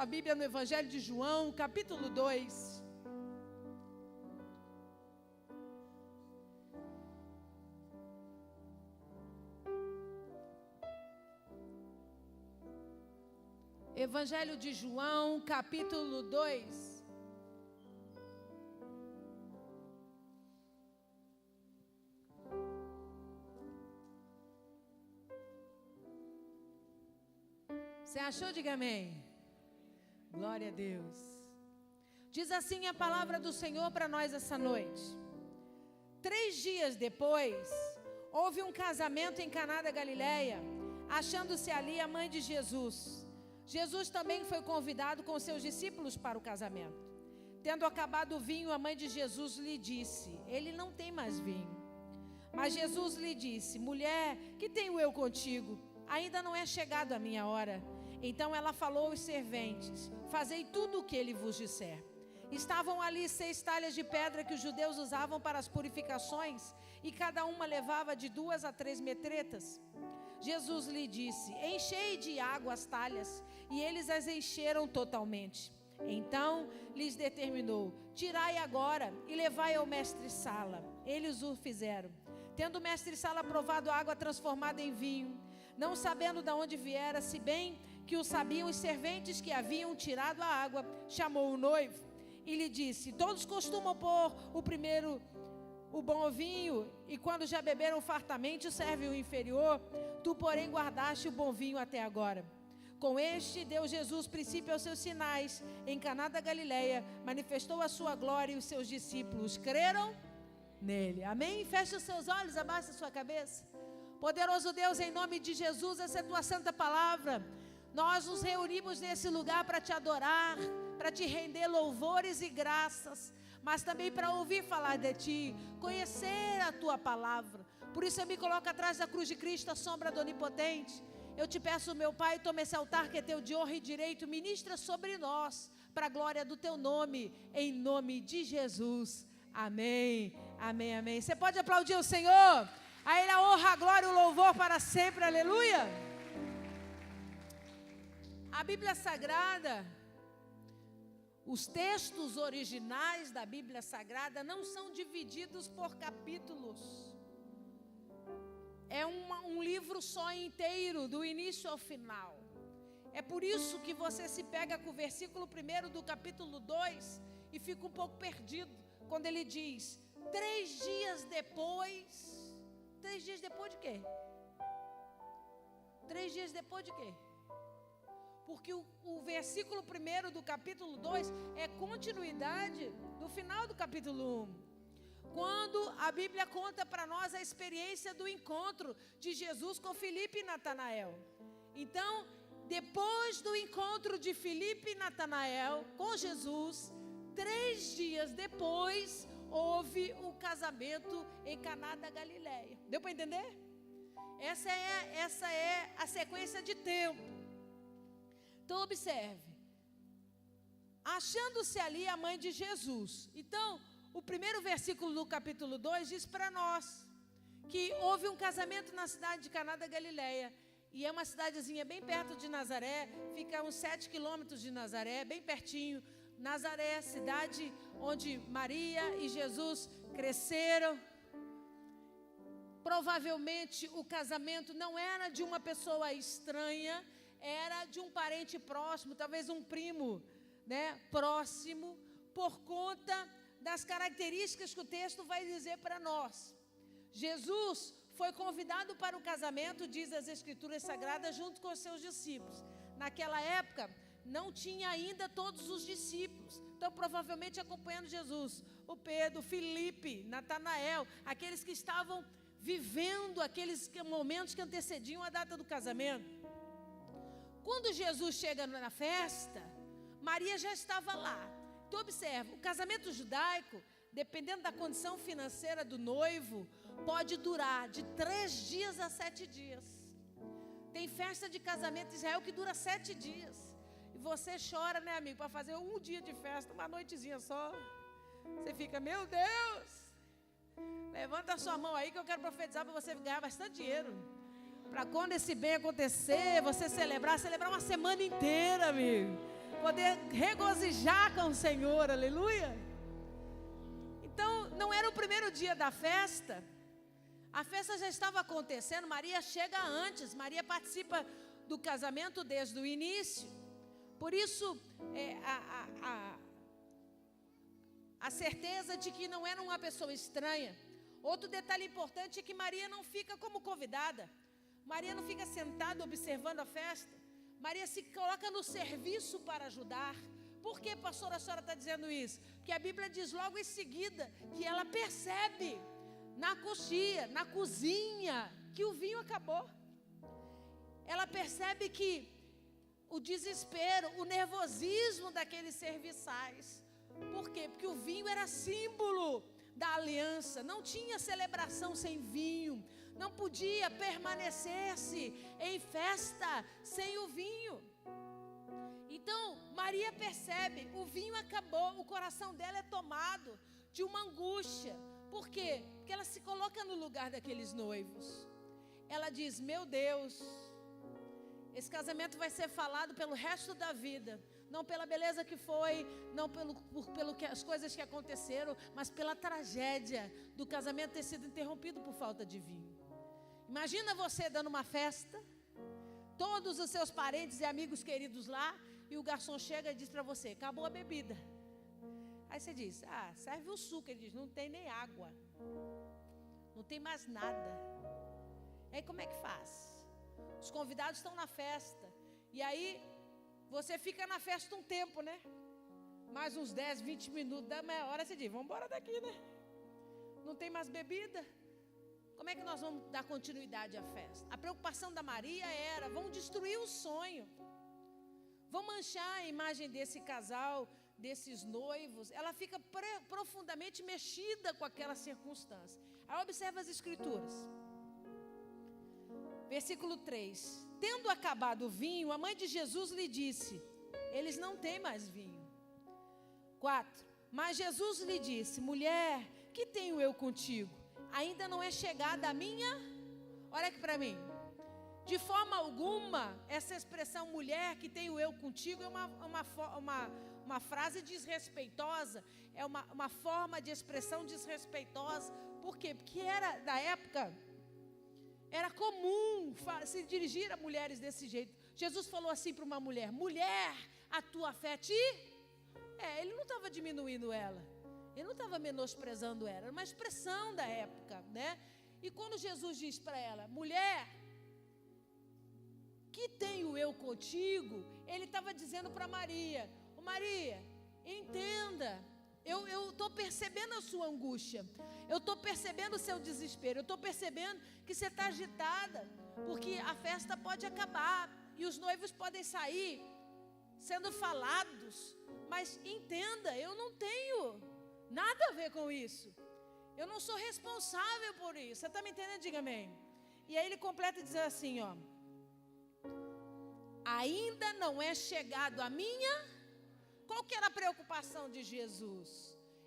sua Bíblia no Evangelho de João, capítulo 2. Evangelho de João, capítulo 2. Você achou? Diga amém. Glória a Deus. Diz assim a palavra do Senhor para nós essa noite. 3 dias depois, houve um casamento em Caná da Galileia, achando-se ali a mãe de Jesus. Jesus também foi convidado com seus discípulos para o casamento. Tendo acabado o vinho, a mãe de Jesus lhe disse: ele não tem mais vinho. Mas Jesus lhe disse: mulher, que tenho eu contigo? Ainda não é chegado a minha hora. Então ela falou aos serventes: fazei tudo o que ele vos disser. Estavam ali 6 talhas de pedra que os judeus usavam para as purificações, e cada uma levava de 2 a 3 metretas. Jesus lhe disse: enchei de água as talhas, e eles as encheram totalmente. Então lhes determinou: tirai agora e levai ao mestre-sala. Eles o fizeram. Tendo o mestre-sala provado a água transformada em vinho, não sabendo de onde viera, se bem que o sabiam os serventes que haviam tirado a água, chamou o noivo e lhe disse: todos costumam pôr o primeiro o bom vinho, e quando já beberam fartamente, serve o inferior. Tu, porém, guardaste o bom vinho até agora. Com este deu Jesus princípio aos seus sinais. Em Caná da Galileia, manifestou a sua glória, e os seus discípulos creram nele. Amém? Feche os seus olhos, abaixa a sua cabeça. Poderoso Deus, em nome de Jesus, essa é a tua santa palavra. Nós nos reunimos nesse lugar para te adorar, para te render louvores e graças, mas também para ouvir falar de ti, conhecer a tua palavra. Por isso eu me coloco atrás da cruz de Cristo, a sombra do Onipotente. Eu te peço, meu Pai, toma esse altar que é teu de honra e direito, ministra sobre nós, para a glória do teu nome, em nome de Jesus. Amém, amém, amém. Você pode aplaudir o Senhor? A Ele a honra, a glória e o louvor para sempre, aleluia. A Bíblia Sagrada, os textos originais da Bíblia Sagrada não são divididos por capítulos. É um livro só inteiro, do início ao final. É por isso que você se pega com o versículo 1 do capítulo 2 e fica um pouco perdido, quando ele diz: 3 dias depois. 3 dias depois de quê? 3 dias depois de quê? Porque o versículo 1 do capítulo 2 é continuidade do final do capítulo 1. Quando a Bíblia conta para nós a experiência do encontro de Jesus com Filipe e Natanael. Então, depois do encontro de Filipe e Natanael com Jesus, 3 dias depois, houve o casamento em Caná da Galileia. Deu para entender? Essa é a sequência de tempo. Então observe, achando-se ali a mãe de Jesus. Então, o primeiro versículo do capítulo 2 diz para nós que houve um casamento na cidade de Caná da Galileia. E é uma cidadezinha bem perto de Nazaré, fica a uns 7 quilômetros de Nazaré, bem pertinho. Nazaré, cidade onde Maria e Jesus cresceram. Provavelmente o casamento não era de uma pessoa estranha, era de um parente próximo, talvez um primo, próximo, por conta das características que o texto vai dizer para nós. Jesus foi convidado para o casamento, diz as Escrituras Sagradas, junto com os seus discípulos. Naquela época, não tinha ainda todos os discípulos, então provavelmente acompanhando Jesus, o Pedro, Filipe, Natanael, aqueles que estavam vivendo aqueles momentos que antecediam a data do casamento. Quando Jesus chega na festa, Maria já estava lá. Então observa, o casamento judaico, dependendo da condição financeira do noivo, pode durar de 3 dias a 7 dias. Tem festa de casamento em Israel que dura 7 dias. E você chora, né, amigo, para fazer um dia de festa, uma noitezinha só. Você fica, meu Deus, levanta a sua mão aí que eu quero profetizar para você ganhar bastante dinheiro. Para quando esse bem acontecer, você celebrar uma semana inteira, amigo. poder regozijar com o Senhor, aleluia. Então, não era o primeiro dia da festa, a festa já estava acontecendo, Maria chega antes, Maria participa do casamento desde o início. Por isso, a certeza de que não era uma pessoa estranha. Outro detalhe importante é que Maria não fica como convidada, Maria não fica sentada observando a festa, Maria se coloca no serviço para ajudar. Por que, pastora, a senhora está dizendo isso? Porque a Bíblia diz logo em seguida que ela percebe na coxia, na cozinha, que o vinho acabou. Ela percebe que o desespero, o nervosismo daqueles serviçais. Por quê? Porque o vinho era símbolo da aliança. Não tinha celebração sem vinho. Não podia permanecer-se em festa sem o vinho. Então, Maria percebe, o vinho acabou, o coração dela é tomado de uma angústia. Por quê? Porque ela se coloca no lugar daqueles noivos. Ela diz, meu Deus, esse casamento vai ser falado pelo resto da vida. Não pela beleza que foi, não pelo que as coisas que aconteceram, mas pela tragédia do casamento ter sido interrompido por falta de vinho. Imagina você dando uma festa, todos os seus parentes e amigos queridos lá, e o garçom chega e diz para você, acabou a bebida. Aí você diz, serve o suco. Ele diz, não tem nem água, não tem mais nada. Aí como é que faz? Os convidados estão na festa, e aí você fica na festa um tempo, né? Mais uns 10, 20 minutos, da meia hora você diz, vamos embora daqui, né? Não tem mais bebida. Como é que nós vamos dar continuidade à festa? A preocupação da Maria era, vamos destruir o sonho. Vão manchar a imagem desse casal, desses noivos. Ela fica profundamente mexida com aquela circunstância. Aí observa as escrituras. Versículo 3. Tendo acabado o vinho, a mãe de Jesus lhe disse, eles não têm mais vinho. 4. Mas Jesus lhe disse, mulher, que tenho eu contigo? Ainda não é chegada a minha... Olha aqui para mim. De forma alguma, essa expressão mulher que tenho eu contigo é uma frase desrespeitosa, é uma forma de expressão desrespeitosa. Por quê? Porque era da época, era comum se dirigir a mulheres desse jeito. Jesus falou assim para uma mulher, mulher, a tua fé te... ele não estava diminuindo ela, ele não estava menosprezando ela, era uma expressão da época, né? E quando Jesus diz para ela, mulher, que tenho eu contigo? Ele estava dizendo para Maria, Maria, entenda, eu estou percebendo a sua angústia, eu estou percebendo o seu desespero, eu estou percebendo que você está agitada, porque a festa pode acabar, e os noivos podem sair sendo falados, mas entenda, eu não tenho nada a ver com isso, eu não sou responsável por isso, você está me entendendo? Diga amém. E aí ele completa e diz assim, ainda não é chegado a minha... Qual que era a preocupação de Jesus?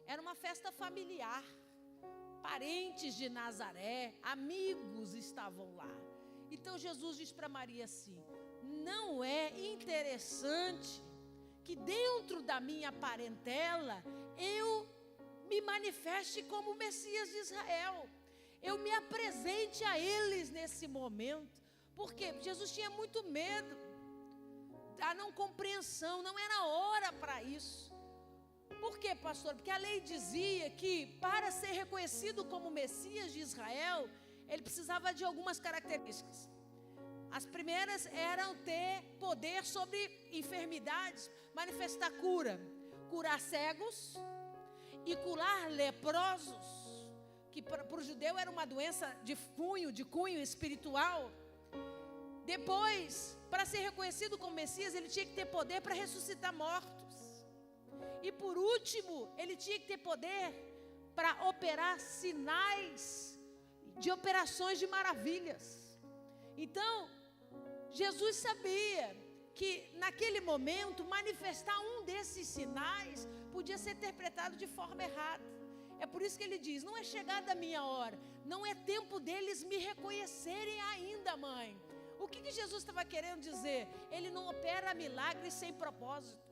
Era uma festa familiar, parentes de Nazaré, amigos estavam lá. Então Jesus diz para Maria assim, não é interessante que dentro da minha parentela eu me manifeste como o Messias de Israel, eu me apresente a eles nesse momento, porque Jesus tinha muito medo, a não compreensão, não era hora para isso. Por quê, pastor? Porque a lei dizia que para ser reconhecido como Messias de Israel, ele precisava de algumas características. As primeiras eram ter poder sobre enfermidades, manifestar cura, curar cegos e curar leprosos, que para o judeu era uma doença de cunho espiritual. Depois, para ser reconhecido como Messias, ele tinha que ter poder para ressuscitar mortos. E por último, ele tinha que ter poder para operar sinais de operações de maravilhas. Então, Jesus sabia que naquele momento, manifestar um desses sinais podia ser interpretado de forma errada. É por isso que ele diz, não é chegada a minha hora, não é tempo deles me reconhecerem ainda, mãe. O que Jesus estava querendo dizer? Ele não opera milagres sem propósito.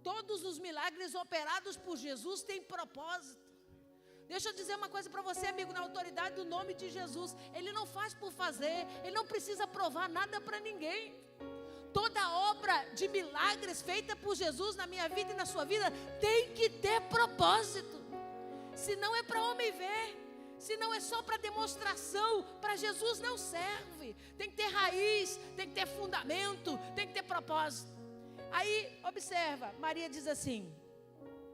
Todos os milagres operados por Jesus têm propósito. Deixa eu dizer uma coisa para você, amigo, na autoridade do nome de Jesus. Ele não faz por fazer, ele não precisa provar nada para ninguém. Toda obra de milagres feita por Jesus na minha vida e na sua vida tem que ter propósito. Se não é para homem ver, se não é só para demonstração, para Jesus não serve. Tem que ter raiz, tem que ter fundamento, tem que ter propósito. Aí, observa, Maria diz assim,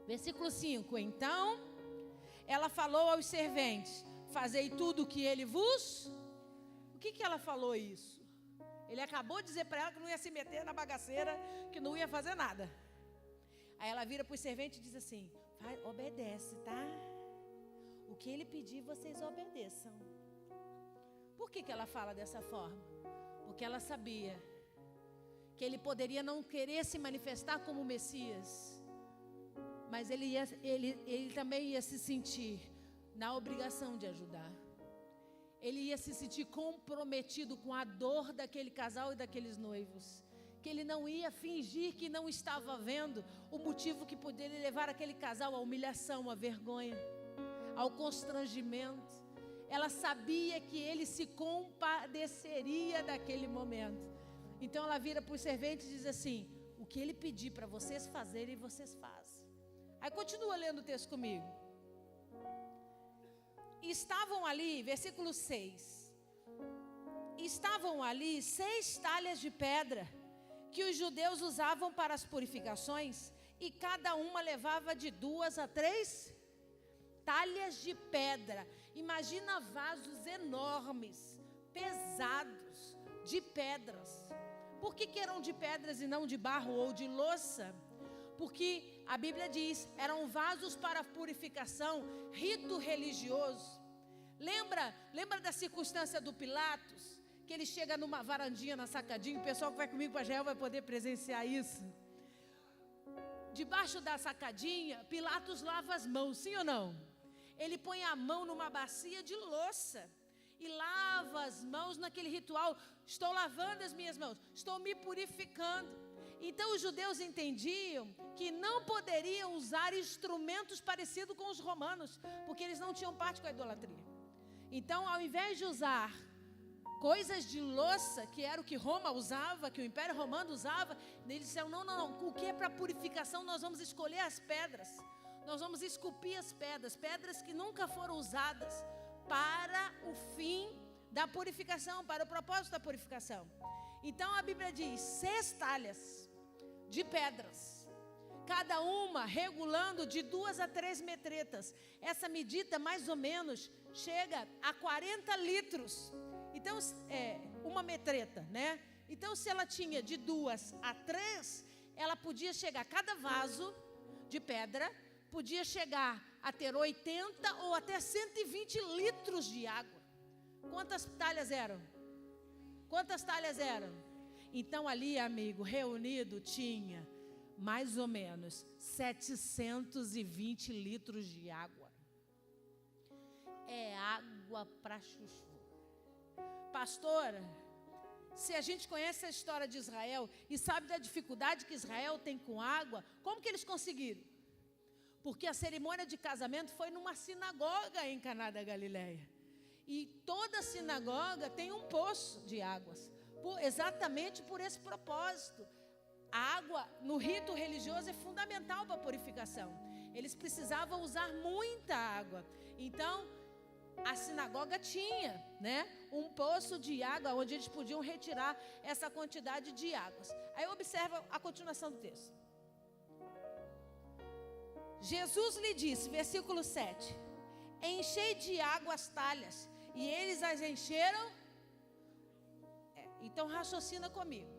versículo 5, então, ela falou aos serventes, fazei tudo o que ele vos... O que ela falou isso? Ele acabou de dizer para ela que não ia se meter na bagaceira, que não ia fazer nada. Aí ela vira para os serventes e diz assim, obedece, tá? O que ele pedir, vocês obedeçam. Por que ela fala dessa forma? Porque ela sabia que ele poderia não querer se manifestar como Messias, mas ele também ia se sentir na obrigação de ajudar. Ele ia se sentir comprometido com a dor daquele casal e daqueles noivos. Que ele não ia fingir que não estava vendo o motivo que poderia levar aquele casal à humilhação, à vergonha, ao constrangimento. Ela sabia que ele se compadeceria daquele momento. Então ela vira para os serventes e diz assim, o que ele pedir para vocês fazerem, vocês fazem. Aí continua lendo o texto comigo. Estavam ali, versículo 6. Estavam ali 6 talhas de pedra que os judeus usavam para as purificações, e cada uma levava de 2 a 3 talhas de pedra. Imagina vasos enormes, pesados, de pedras. Por que eram de pedras e não de barro ou de louça? Porque a Bíblia diz, eram vasos para purificação, rito religioso. Lembra da circunstância do Pilatos? Que ele chega numa varandinha na sacadinha, o pessoal que vai comigo para Israel vai poder presenciar isso. Debaixo da sacadinha, Pilatos lava as mãos, sim ou não? Ele põe a mão numa bacia de louça e lava as mãos naquele ritual. Estou lavando as minhas mãos, estou me purificando. Então os judeus entendiam que não poderiam usar instrumentos parecidos com os romanos, porque eles não tinham parte com a idolatria. Então, ao invés de usar coisas de louça, que era o que Roma usava, que o Império Romano usava, eles disseram, não, o que é para purificação, nós vamos escolher as pedras. Nós vamos esculpir as pedras, pedras que nunca foram usadas para o fim da purificação, para o propósito da purificação. Então a Bíblia diz, 6 talhas de pedras, cada uma regulando de 2 a 3 metretas. Essa medida mais ou menos chega a 40 litros. Então, uma metreta, né? Então, se ela tinha de 2 a 3, ela podia chegar, cada vaso de pedra podia chegar a ter 80 ou até 120 litros de água. Quantas talhas eram? Quantas talhas eram? Então ali, amigo, reunido tinha mais ou menos 720 litros de água. É água para chuchu. Pastora, se a gente conhece a história de Israel e sabe da dificuldade que Israel tem com água, como que eles conseguiram? Porque a cerimônia de casamento foi numa sinagoga em Caná da Galileia. E toda sinagoga tem um poço de águas, exatamente por esse propósito. A água no rito religioso é fundamental para a purificação. Eles precisavam usar muita água. Então, a sinagoga tinha, né, um poço de água onde eles podiam retirar essa quantidade de águas. Aí observa a continuação do texto. Jesus lhe disse, versículo 7, enchei de água as talhas, e eles as encheram. Então raciocina comigo.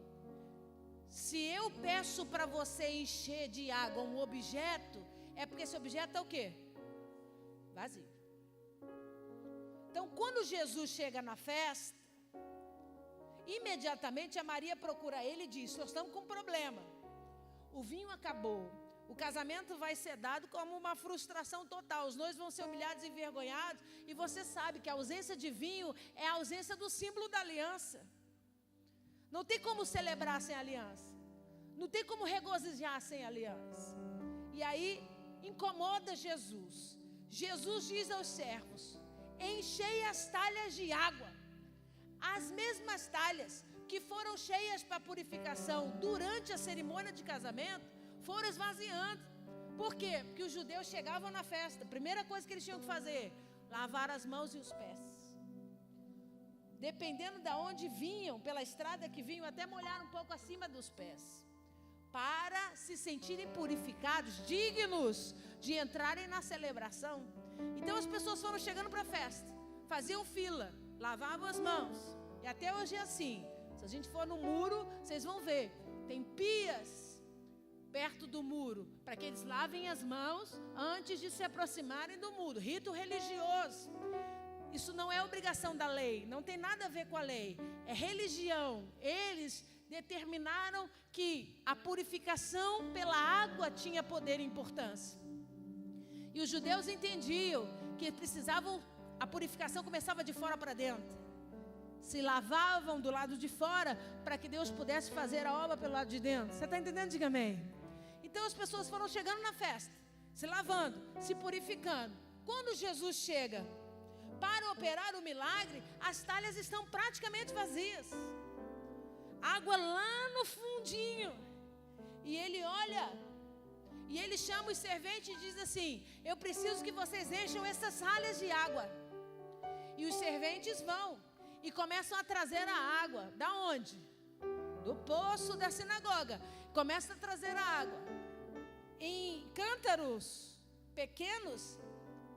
Se eu peço para você encher de água um objeto, é porque esse objeto é o quê? Vazio. Então, quando Jesus chega na festa, imediatamente a Maria procura ele e diz, nós estamos com um problema. O vinho acabou. O casamento vai ser dado como uma frustração total. Os noivos vão ser humilhados e envergonhados. E você sabe que a ausência de vinho é a ausência do símbolo da aliança. Não tem como celebrar sem aliança. Não tem como regozijar sem aliança. E aí incomoda Jesus. Jesus diz aos servos: enchei as talhas de água. As mesmas talhas que foram cheias para purificação durante a cerimônia de casamento, foram esvaziando. Por quê? Porque os judeus chegavam na festa, a primeira coisa que eles tinham que fazer, lavar as mãos e os pés. Dependendo de onde vinham, pela estrada que vinham, até molhar um pouco acima dos pés, para se sentirem purificados, dignos de entrarem na celebração. Então as pessoas foram chegando para a festa, faziam fila, lavavam as mãos. E até hoje é assim. Se a gente for no muro, vocês vão ver, tem pias perto do muro, para que eles lavem as mãos antes de se aproximarem do muro. Rito religioso. Isso não é obrigação da lei, não tem nada a ver com a lei, é religião. Eles determinaram que a purificação pela água tinha poder e importância. E os judeus entendiam que precisavam, a purificação começava de fora para dentro. Se lavavam do lado de fora para que Deus pudesse fazer a obra pelo lado de dentro. Você está entendendo? Diga amém. Então as pessoas foram chegando na festa, se lavando, se purificando. Quando Jesus chega para operar o milagre, as talhas estão praticamente vazias. Água lá no fundinho. E ele olha, e ele chama os serventes e diz assim: eu preciso que vocês encham essas talhas de água. E os serventes vão e começam a trazer a água. Da onde? Do poço da sinagoga. Começam a trazer a água em cântaros pequenos.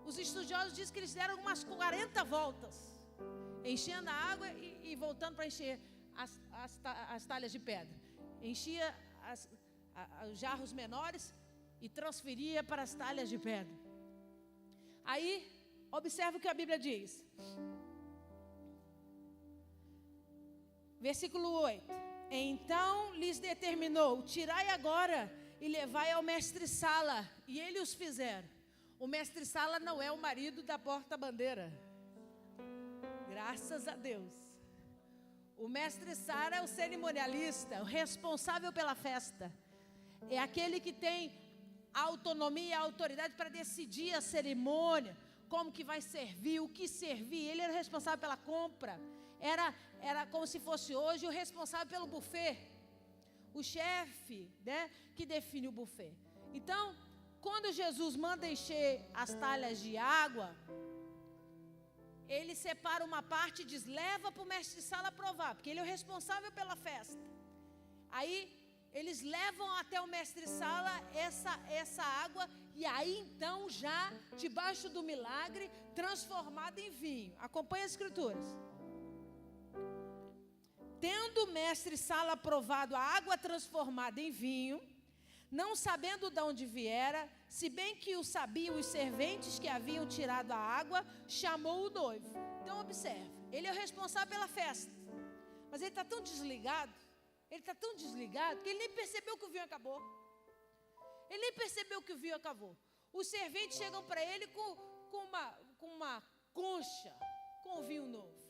Os estudiosos dizem que eles deram umas 40 voltas, enchendo a água e voltando para encher as talhas de pedra. Enchia os jarros menores e transferia para as talhas de pedra. Aí, observe o que a Bíblia diz. Versículo 8. Então lhes determinou: tirai agora e levai ao mestre-sala. E ele os fizeram. O mestre-sala não é o marido da porta-bandeira. Graças a Deus. O mestre-sala é o cerimonialista, o responsável pela festa. É aquele que tem a autonomia e a autoridade para decidir a cerimônia, como que vai servir, o que servir. Ele era responsável pela compra. Era como se fosse hoje o responsável pelo buffet. O chefe, né, que define o buffet. Então, quando Jesus manda encher as talhas de água, ele separa uma parte e diz: leva para o mestre-sala provar, porque ele é o responsável pela festa. Aí eles levam até o mestre-sala essa água, e aí então já debaixo do milagre, transformada em vinho. Acompanhe as escrituras. Tendo o mestre-sala provado a água transformada em vinho, não sabendo de onde viera, se bem que o sabiam os serventes que haviam tirado a água, chamou o noivo. Então observe, ele é o responsável pela festa, mas ele está tão desligado, que ele nem percebeu que o vinho acabou. Ele nem percebeu que o vinho acabou. Os serventes chegam para ele com uma concha com o vinho novo.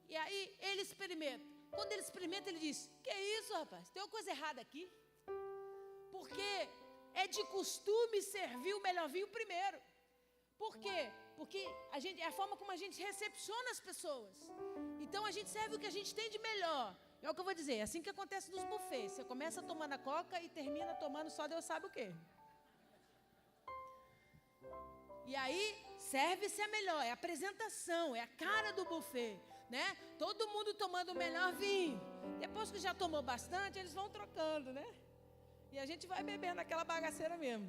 E aí ele experimenta. Quando ele experimenta, ele diz: que é isso, rapaz? Tem uma coisa errada aqui. Porque é de costume servir o melhor vinho primeiro. Por quê? Porque é a forma como a gente recepciona as pessoas. Então a gente serve o que a gente tem de melhor. É o que eu vou dizer, é assim que acontece nos buffets. Você começa tomando a coca e termina tomando só Deus sabe o quê. E aí serve-se a melhor, é a apresentação, é a cara do buffet, né? Todo mundo tomando o melhor vinho. Depois que já tomou bastante, eles vão trocando, né? E a gente vai bebendo aquela bagaceira mesmo.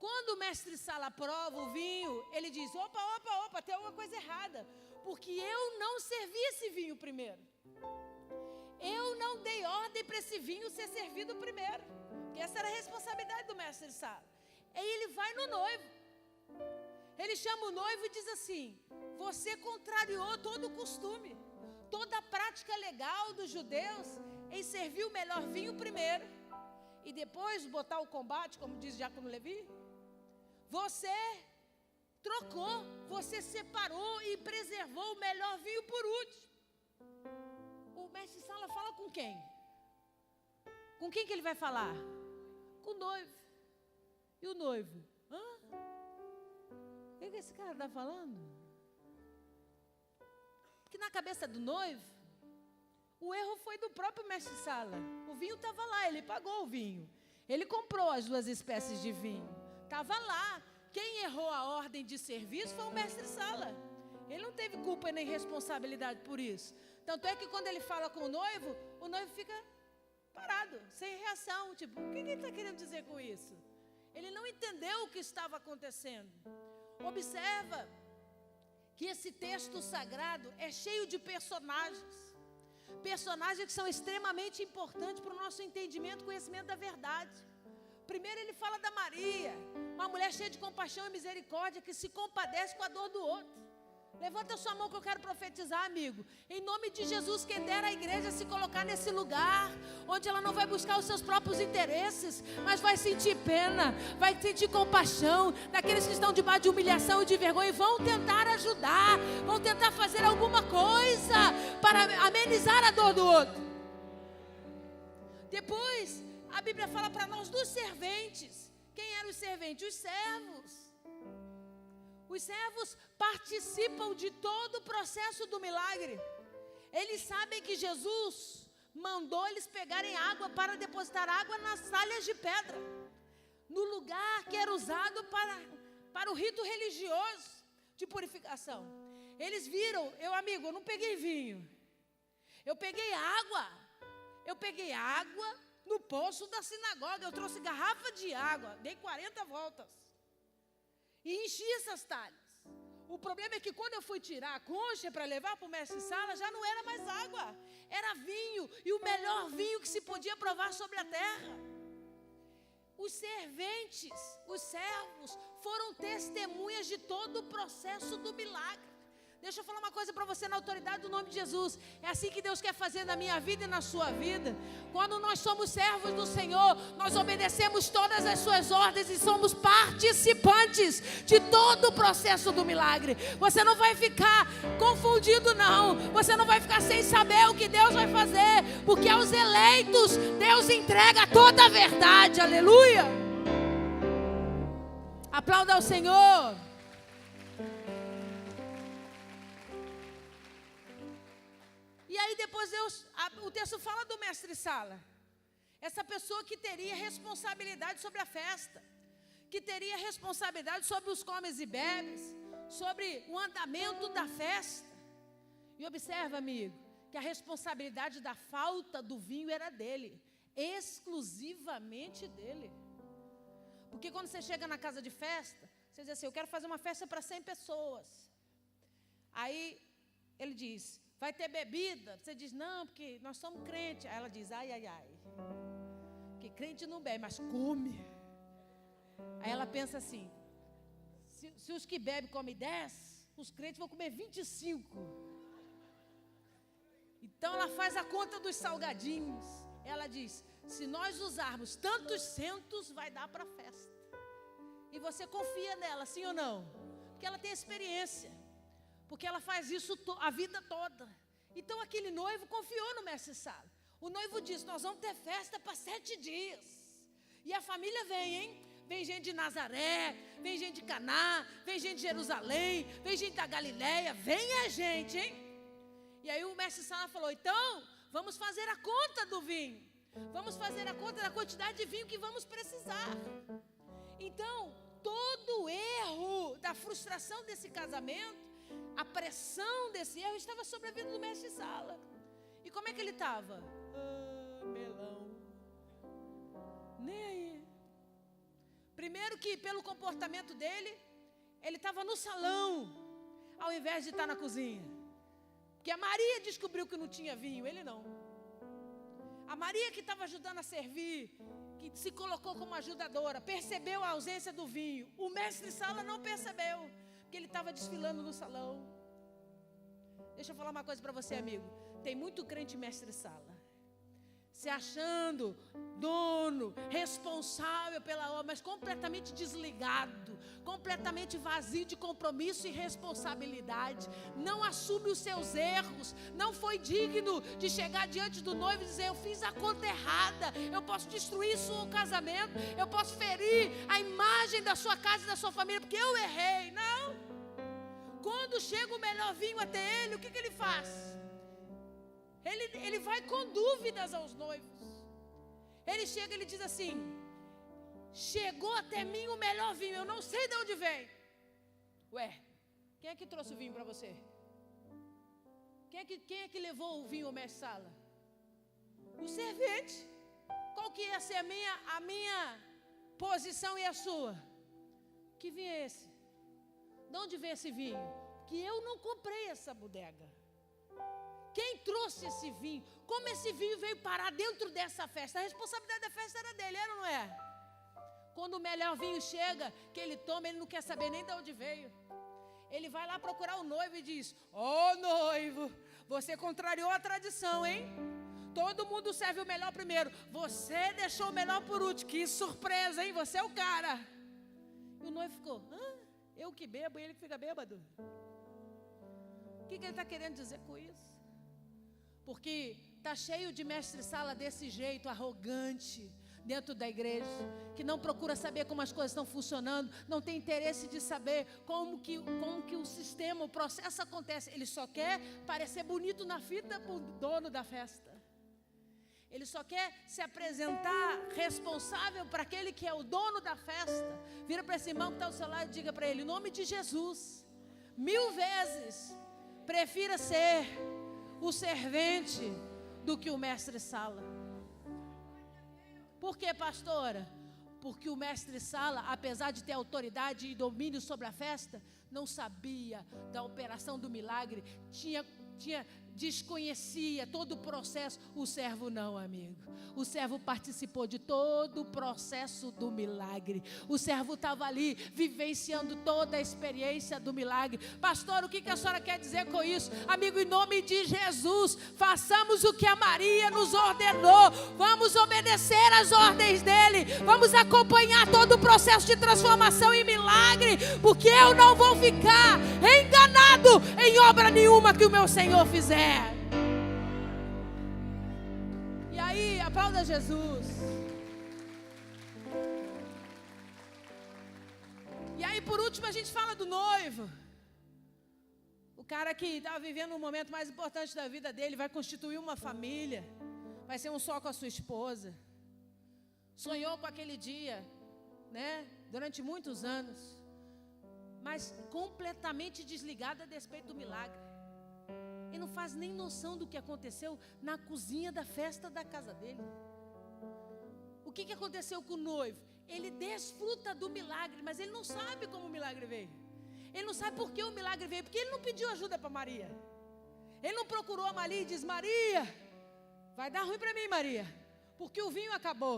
Quando o mestre-sala prova o vinho, ele diz: opa, tem alguma coisa errada. Porque eu não servi esse vinho primeiro. Eu não dei ordem para esse vinho ser servido primeiro. Porque essa era a responsabilidade do mestre-sala. Aí ele vai no noivo. Ele chama o noivo e diz assim: você contrariou todo o costume, toda a prática legal dos judeus em servir o melhor vinho primeiro e depois botar o combate, como diz Diácono Levi. Você trocou, você separou e preservou o melhor vinho por último. O mestre-sala fala com quem? Com quem que ele vai falar? Com o noivo. E o noivo? Hã? O que esse cara está falando? Porque na cabeça do noivo, o erro foi do próprio mestre-sala. O vinho estava lá, ele pagou o vinho. Ele comprou as 2 espécies de vinho. Estava lá. Quem errou a ordem de serviço foi o mestre-sala. Ele não teve culpa nem responsabilidade por isso. Tanto é que quando ele fala com o noivo fica parado, sem reação. Tipo, o que ele está querendo dizer com isso? Ele não entendeu o que estava acontecendo. Observa que esse texto sagrado é cheio de personagens. Personagens que são extremamente importantes para o nosso entendimento e conhecimento da verdade. Primeiro ele fala da Maria, uma mulher cheia de compaixão e misericórdia, que se compadece com a dor do outro. Levanta a sua mão que eu quero profetizar, amigo. Em nome de Jesus, quem dera a igreja se colocar nesse lugar, onde ela não vai buscar os seus próprios interesses, mas vai sentir pena, vai sentir compaixão daqueles que estão debaixo de humilhação e de vergonha, e vão tentar ajudar, vão tentar fazer alguma coisa para amenizar a dor do outro. Depois, a Bíblia fala para nós dos serventes. Quem eram os serventes? Os servos. Os servos participam de todo o processo do milagre. Eles sabem que Jesus mandou eles pegarem água para depositar água nas talhas de pedra, no lugar que era usado para o rito religioso de purificação. Eles viram, eu não peguei vinho, eu peguei água no poço da sinagoga, eu trouxe garrafa de água, dei 40 voltas. E enchi essas talhas. O problema é que quando eu fui tirar a concha para levar para o mestre-sala, já não era mais água. Era vinho. E o melhor vinho que se podia provar sobre a terra. Os serventes, os servos, foram testemunhas de todo o processo do milagre. Deixa eu falar uma coisa para você na autoridade do nome de Jesus. É assim que Deus quer fazer na minha vida e na sua vida. Quando nós somos servos do Senhor, nós obedecemos todas as suas ordens e somos participantes de todo o processo do milagre. Você não vai ficar confundido, não. Você não vai ficar sem saber o que Deus vai fazer, porque aos eleitos Deus entrega toda a verdade. Aleluia! Aplauda ao Senhor. E aí depois o texto fala do mestre-sala. Essa pessoa que teria responsabilidade sobre a festa, que teria responsabilidade sobre os comes e bebes, sobre o andamento da festa. E observa, amigo, que a responsabilidade da falta do vinho era dele, exclusivamente dele. Porque quando você chega na casa de festa, você diz assim, eu quero fazer uma festa para 100 pessoas. Aí ele diz, vai ter bebida? Você diz, não, porque nós somos crentes. Aí ela diz, ai, ai, ai. Que crente não bebe, mas come. Aí ela pensa assim, se os que bebem comem 10, os crentes vão comer 25. Então ela faz a conta dos salgadinhos. Ela diz, se nós usarmos tantos centos, vai dar para a festa. E você confia nela, sim ou não? Porque ela tem experiência. Porque ela faz isso a vida toda. Então aquele noivo confiou no mestre-sala. O noivo disse, nós vamos ter festa para 7 dias. E a família vem, hein? Vem gente de Nazaré, vem gente de Caná, vem gente de Jerusalém, vem gente da Galileia, vem a gente, hein? E aí o mestre-sala falou, então, vamos fazer a conta do vinho. Vamos fazer a conta da quantidade de vinho que vamos precisar. Então, todo o erro da frustração desse casamento, a pressão desse erro estava sobre a vida do mestre-sala. E como é que ele estava? Melão. Nem aí. Primeiro que pelo comportamento dele, ele estava no salão, ao invés de estar na cozinha. Porque a Maria descobriu que não tinha vinho, ele não. A Maria que estava ajudando a servir, que se colocou como ajudadora, percebeu a ausência do vinho. O mestre-sala não percebeu, porque ele estava desfilando no salão. Deixa eu falar uma coisa para você, amigo. Tem muito crente mestre-sala. se achando dono, responsável pela obra, mas completamente desligado, completamente vazio de compromisso e responsabilidade, não assume os seus erros, não foi digno de chegar diante do noivo e dizer: eu fiz a conta errada, eu posso destruir seu casamento, eu posso ferir a imagem da sua casa e da sua família, porque eu errei. Não. Quando chega o melhor vinho até ele, o que ele faz? Ele vai com dúvidas aos noivos. Ele chega e ele diz assim: chegou até mim o melhor vinho, eu não sei de onde vem. Ué, quem é que trouxe o vinho para você? Quem é que levou o vinho ao mestre Sala? O servente. Qual que ia ser a minha posição e a sua? Que vinho é esse? De onde vem esse vinho? Que eu não comprei essa bodega. Quem trouxe esse vinho? Como esse vinho veio parar dentro dessa festa? A responsabilidade da festa era dele, era ou não é? Quando o melhor vinho chega, que ele toma, ele não quer saber nem de onde veio. Ele vai lá procurar o noivo e diz: ó noivo, você contrariou a tradição, hein? Todo mundo serve o melhor primeiro, você deixou o melhor por último. Que surpresa, hein? Você é o cara. E o noivo ficou: hã? Eu que bebo e ele que fica bêbado? O que ele está querendo dizer com isso? Porque está cheio de mestre-sala desse jeito, arrogante, dentro da igreja, que não procura saber como as coisas estão funcionando, não tem interesse de saber como que o sistema, o processo acontece. Ele só quer parecer bonito na fita para o dono da festa. Ele só quer se apresentar responsável para aquele que é o dono da festa. Vira para esse irmão que está ao seu lado e diga para ele: em nome de Jesus, 1000 vezes, prefira ser o servente do que o mestre-sala. Por que, pastora? Porque o mestre-sala, apesar de ter autoridade e domínio sobre a festa, não sabia da operação do milagre, desconhecia todo o processo. O servo não, amigo. O servo participou de todo o processo do milagre. O servo estava ali vivenciando toda a experiência do milagre. Pastor, o que a senhora quer dizer com isso? Amigo, em nome de Jesus, façamos o que a Maria nos ordenou. Vamos obedecer às ordens dele. Vamos acompanhar todo o processo de transformação em milagre, porque eu não vou ficar enganado em obra nenhuma que o meu Senhor fizer. E aí, aplauda Jesus. E aí, por último, a gente fala do noivo. O cara que estava vivendo um momento mais importante da vida dele, vai constituir uma família, vai ser um só com a sua esposa. Sonhou com aquele dia, né? Durante muitos anos, mas completamente desligado a despeito do milagre. Ele não faz nem noção do que aconteceu na cozinha da festa da casa dele. O que aconteceu com o noivo? Ele desfruta do milagre, mas ele não sabe como o milagre veio. Ele não sabe por que o milagre veio, porque ele não pediu ajuda para Maria. Ele não procurou a Maria e disse: Maria, vai dar ruim para mim, Maria, porque o vinho acabou.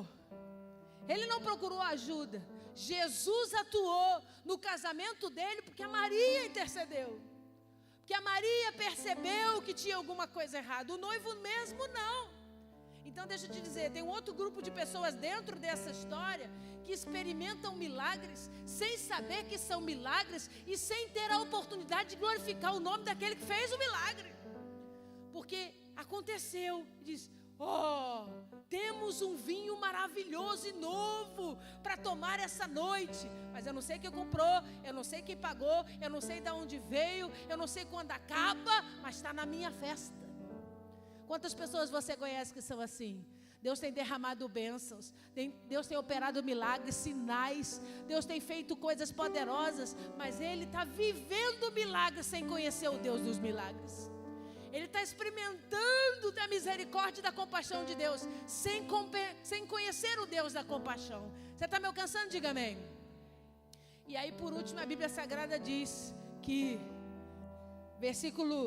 Ele não procurou ajuda. Jesus atuou no casamento dele porque a Maria intercedeu. Porque a Maria percebeu que tinha alguma coisa errada. O noivo mesmo não. Então deixa eu te dizer, tem um outro grupo de pessoas dentro dessa história que experimentam milagres sem saber que são milagres e sem ter a oportunidade de glorificar o nome daquele que fez o milagre. Porque aconteceu, diz: oh, temos um vinho maravilhoso e novo para tomar essa noite. Mas eu não sei quem comprou, eu não sei quem pagou, eu não sei de onde veio, eu não sei quando acaba, mas está na minha festa. Quantas pessoas você conhece que são assim? Deus tem derramado bênçãos, Deus tem operado milagres, sinais, Deus tem feito coisas poderosas, mas ele está vivendo milagres sem conhecer o Deus dos milagres. Ele está experimentando da misericórdia e da compaixão de Deus, sem conhecer o Deus da compaixão. Você está me alcançando? Diga amém. E aí, por último, a Bíblia Sagrada diz que, versículo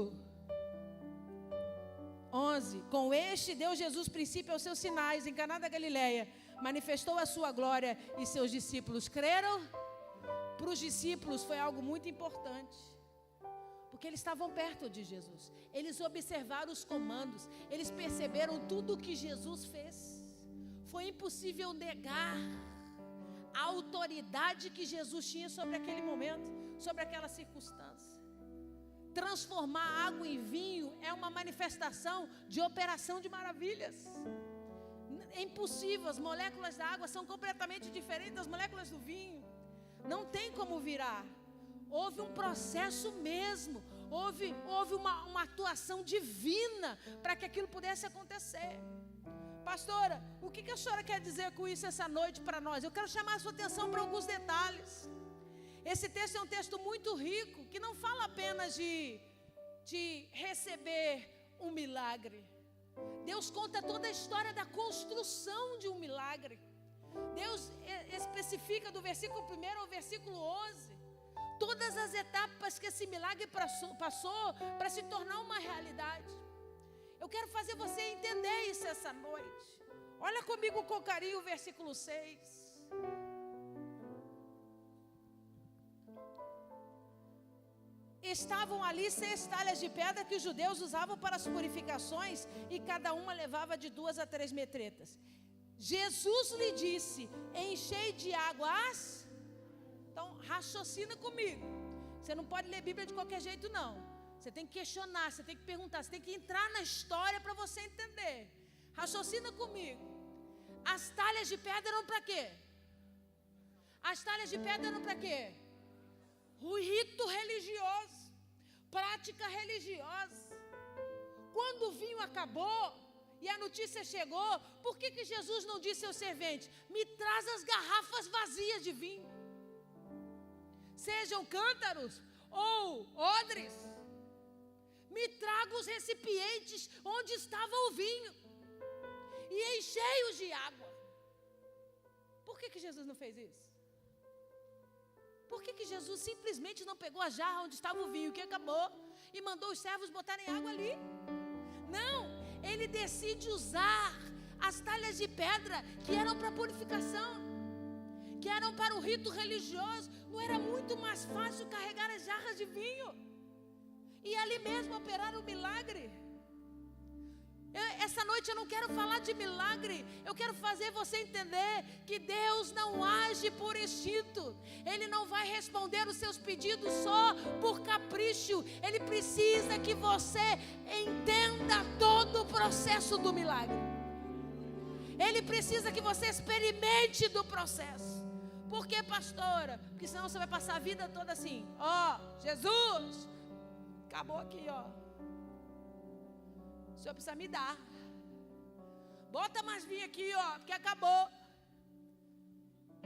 11: com este deu Jesus princípio aos seus sinais, em Caná da Galileia, manifestou a sua glória e seus discípulos creram. Para os discípulos foi algo muito importante, Porque eles estavam perto de Jesus. Eles observaram os comandos. Eles perceberam tudo o que Jesus fez. Foi impossível negar a autoridade que Jesus tinha sobre aquele momento, sobre aquela circunstância. Transformar água em vinho é uma manifestação de operação de maravilhas. É impossível, as moléculas da água são completamente diferentes das moléculas do vinho. Não tem como virar. Houve um processo mesmo, houve uma atuação divina para que aquilo pudesse acontecer. Pastora, o que a senhora quer dizer com isso essa noite para nós? Eu quero chamar a sua atenção para alguns detalhes. Esse texto é um texto muito rico, que não fala apenas de receber um milagre. Deus conta toda a história da construção de um milagre. Deus especifica do versículo 1 ao versículo 11 todas as etapas que esse milagre passou para se tornar uma realidade. Eu quero fazer você entender isso essa noite. Olha comigo com carinho o versículo 6. Estavam ali 6 talhas de pedra que os judeus usavam para as purificações, e cada uma levava de 2 a 3 metretas. Jesus lhe disse: enchei de água as... Então, raciocina comigo. Você não pode ler Bíblia de qualquer jeito, não. Você tem que questionar, você tem que perguntar, você tem que entrar na história para você entender. Raciocina comigo. As talhas de pedra eram para quê? As talhas de pedra eram para quê? O rito religioso, prática religiosa. Quando o vinho acabou e a notícia chegou, por que Jesus não disse ao servente: me traz as garrafas vazias de vinho? Sejam cântaros ou odres, me traga os recipientes onde estava o vinho e enchei-os de água. Por que Jesus não fez isso? Por que Jesus simplesmente não pegou a jarra onde estava o vinho, que acabou, e mandou os servos botarem água ali? Não, ele decide usar as talhas de pedra que eram para purificação, que eram para o rito religioso. Não era muito mais fácil carregar as jarras de vinho e ali mesmo operar o milagre? Essa noite eu não quero falar de milagre, eu quero fazer você entender que Deus não age por instinto. Ele não vai responder os seus pedidos só por capricho. Ele precisa que você entenda todo o processo do milagre. Ele precisa que você experimente do processo. Por que, pastora? Porque senão você vai passar a vida toda assim: ó, Jesus, acabou aqui, ó. O senhor precisa me dar. Bota mais vinho aqui, ó, porque acabou.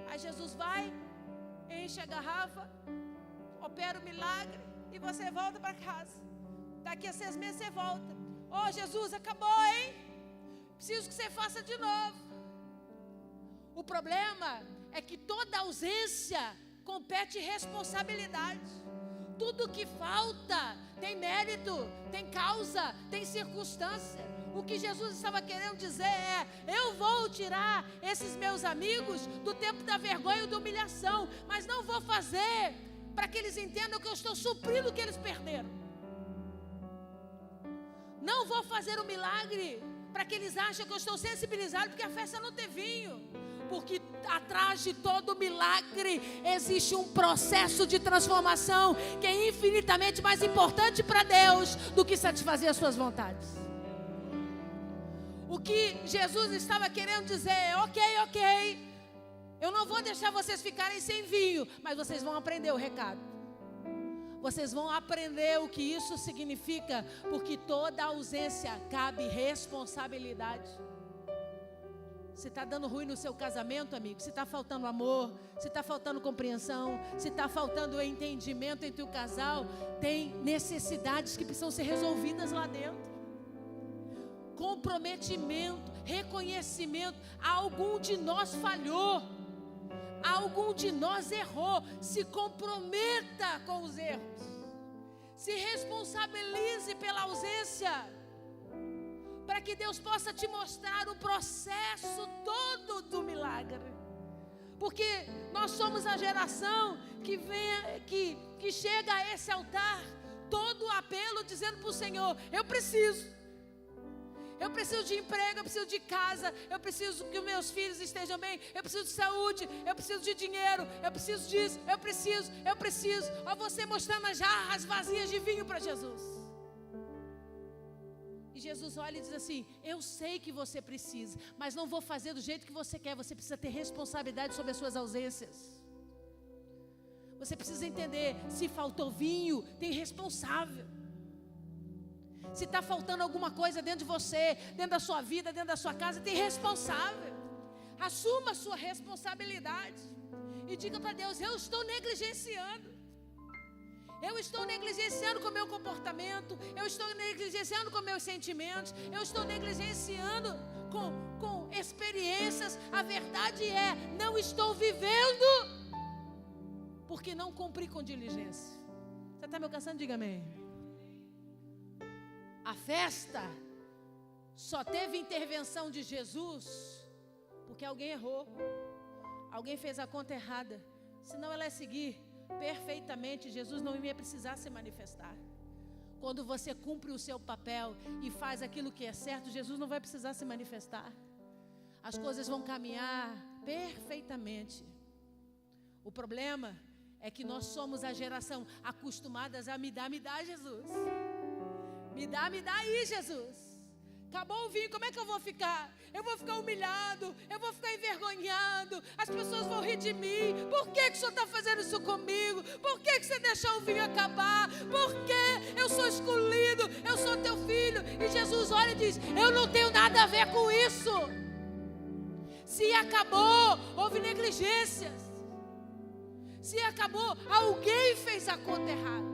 Aí Jesus vai, enche a garrafa, opera o milagre e você volta para casa. Daqui a 6 meses você volta: ó, Jesus, acabou, hein? Preciso que você faça de novo. O problema é que toda ausência compete responsabilidade. Tudo que falta tem mérito, tem causa, tem circunstância. O que Jesus estava querendo dizer é: eu vou tirar esses meus amigos do tempo da vergonha e da humilhação, mas não vou fazer para que eles entendam que eu estou suprindo o que eles perderam. Não vou fazer um milagre para que eles achem que eu estou sensibilizado porque a festa não tem vinho. Porque atrás de todo milagre existe um processo de transformação que é infinitamente mais importante para Deus do que satisfazer as suas vontades. O que Jesus estava querendo dizer é: ok, eu não vou deixar vocês ficarem sem vinho, mas vocês vão aprender o recado. Vocês vão aprender o que isso significa, porque toda ausência cabe responsabilidade. Se está dando ruim no seu casamento, amigo, se está faltando amor, se está faltando compreensão, se está faltando entendimento entre o casal, tem necessidades que precisam ser resolvidas lá dentro. Comprometimento, reconhecimento. Algum de nós falhou, algum de nós errou. Se comprometa com os erros, se responsabilize pela ausência, para que Deus possa te mostrar o processo todo do milagre. Porque nós somos a geração que chega a esse altar todo o apelo dizendo para o Senhor: eu preciso de emprego, eu preciso de casa, eu preciso que os meus filhos estejam bem, eu preciso de saúde, eu preciso de dinheiro, eu preciso disso, eu preciso. Olha você mostrando as jarras vazias de vinho para Jesus. E Jesus olha e diz assim: eu sei que você precisa, mas não vou fazer do jeito que você quer. Você precisa ter responsabilidade sobre as suas ausências. Você precisa entender, se faltou vinho, tem responsável. Se está faltando alguma coisa dentro de você, dentro da sua vida, dentro da sua casa, tem responsável. Assuma a sua responsabilidade e diga para Deus: eu estou negligenciando. Eu estou negligenciando com o meu comportamento, eu estou negligenciando com meus sentimentos, eu estou negligenciando com experiências. A verdade é, não estou vivendo porque não cumpri com diligência. Você está me alcançando? Diga amém. A festa só teve intervenção de Jesus porque alguém errou, alguém fez a conta errada. Senão ela ia seguir perfeitamente, Jesus não ia precisar se manifestar. Quando você cumpre o seu papel e faz aquilo que é certo, Jesus não vai precisar se manifestar. As coisas vão caminhar perfeitamente. O problema é que nós somos a geração acostumadas a me dá Jesus. Me dá aí, Jesus. Acabou o vinho, como é que eu vou ficar? Eu vou ficar humilhado, eu vou ficar envergonhado, as pessoas vão rir de mim. Por que o Senhor está fazendo isso comigo? Por que você deixou o vinho acabar? Por que eu sou escolhido, eu sou teu filho? E Jesus olha e diz: eu não tenho nada a ver com isso. Se acabou, houve negligências. Se acabou, alguém fez a conta errada.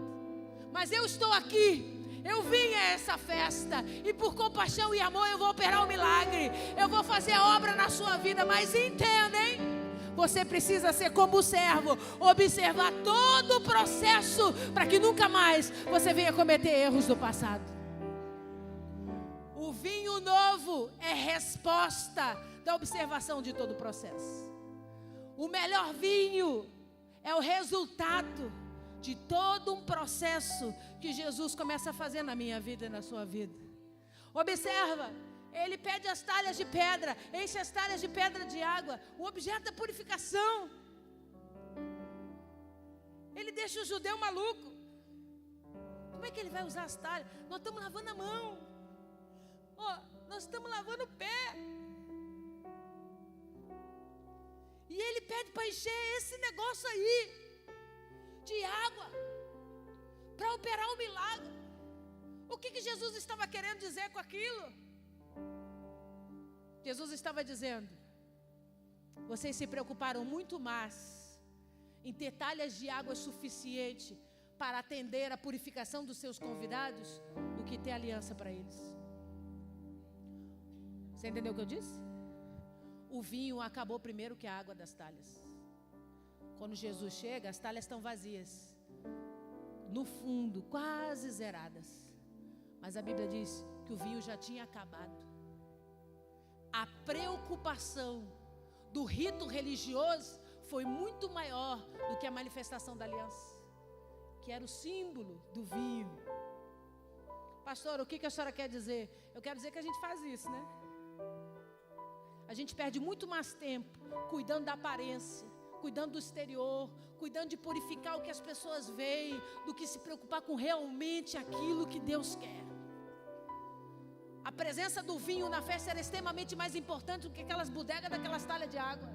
Mas eu estou aqui. Eu vim a essa festa e por compaixão e amor eu vou operar um milagre. Eu vou fazer a obra na sua vida. Mas entendem? Você precisa ser como o servo, observar todo o processo para que nunca mais você venha cometer erros do passado. O vinho novo é resposta da observação de todo o processo. O melhor vinho é o resultado de todo um processo que Jesus começa a fazer na minha vida e na sua vida. Observa, ele pede as talhas de pedra, enche as talhas de pedra de água, o objeto da purificação. Ele deixa o judeu maluco. Como é que ele vai usar as talhas? Nós estamos lavando a mão. Nós estamos lavando o pé. E ele pede para encher esse negócio aí de água para operar um milagre. O que Jesus estava querendo dizer com aquilo? Jesus estava dizendo: vocês se preocuparam muito mais em ter talhas de água suficiente para atender a purificação dos seus convidados do que ter aliança para eles. Você entendeu o que eu disse? O vinho acabou primeiro que a água das talhas. Quando Jesus chega, as talhas estão vazias, no fundo, quase zeradas. Mas a Bíblia diz que o vinho já tinha acabado. A preocupação do rito religioso foi muito maior do que a manifestação da aliança, que era o símbolo do vinho. Pastor, o que a senhora quer dizer? Eu quero dizer que a gente faz isso, né? A gente perde muito mais tempo cuidando da aparência, cuidando do exterior, cuidando de purificar o que as pessoas veem, do que se preocupar com realmente aquilo que Deus quer. A presença do vinho na festa era extremamente mais importante do que aquelas bodegas daquelas talhas de água.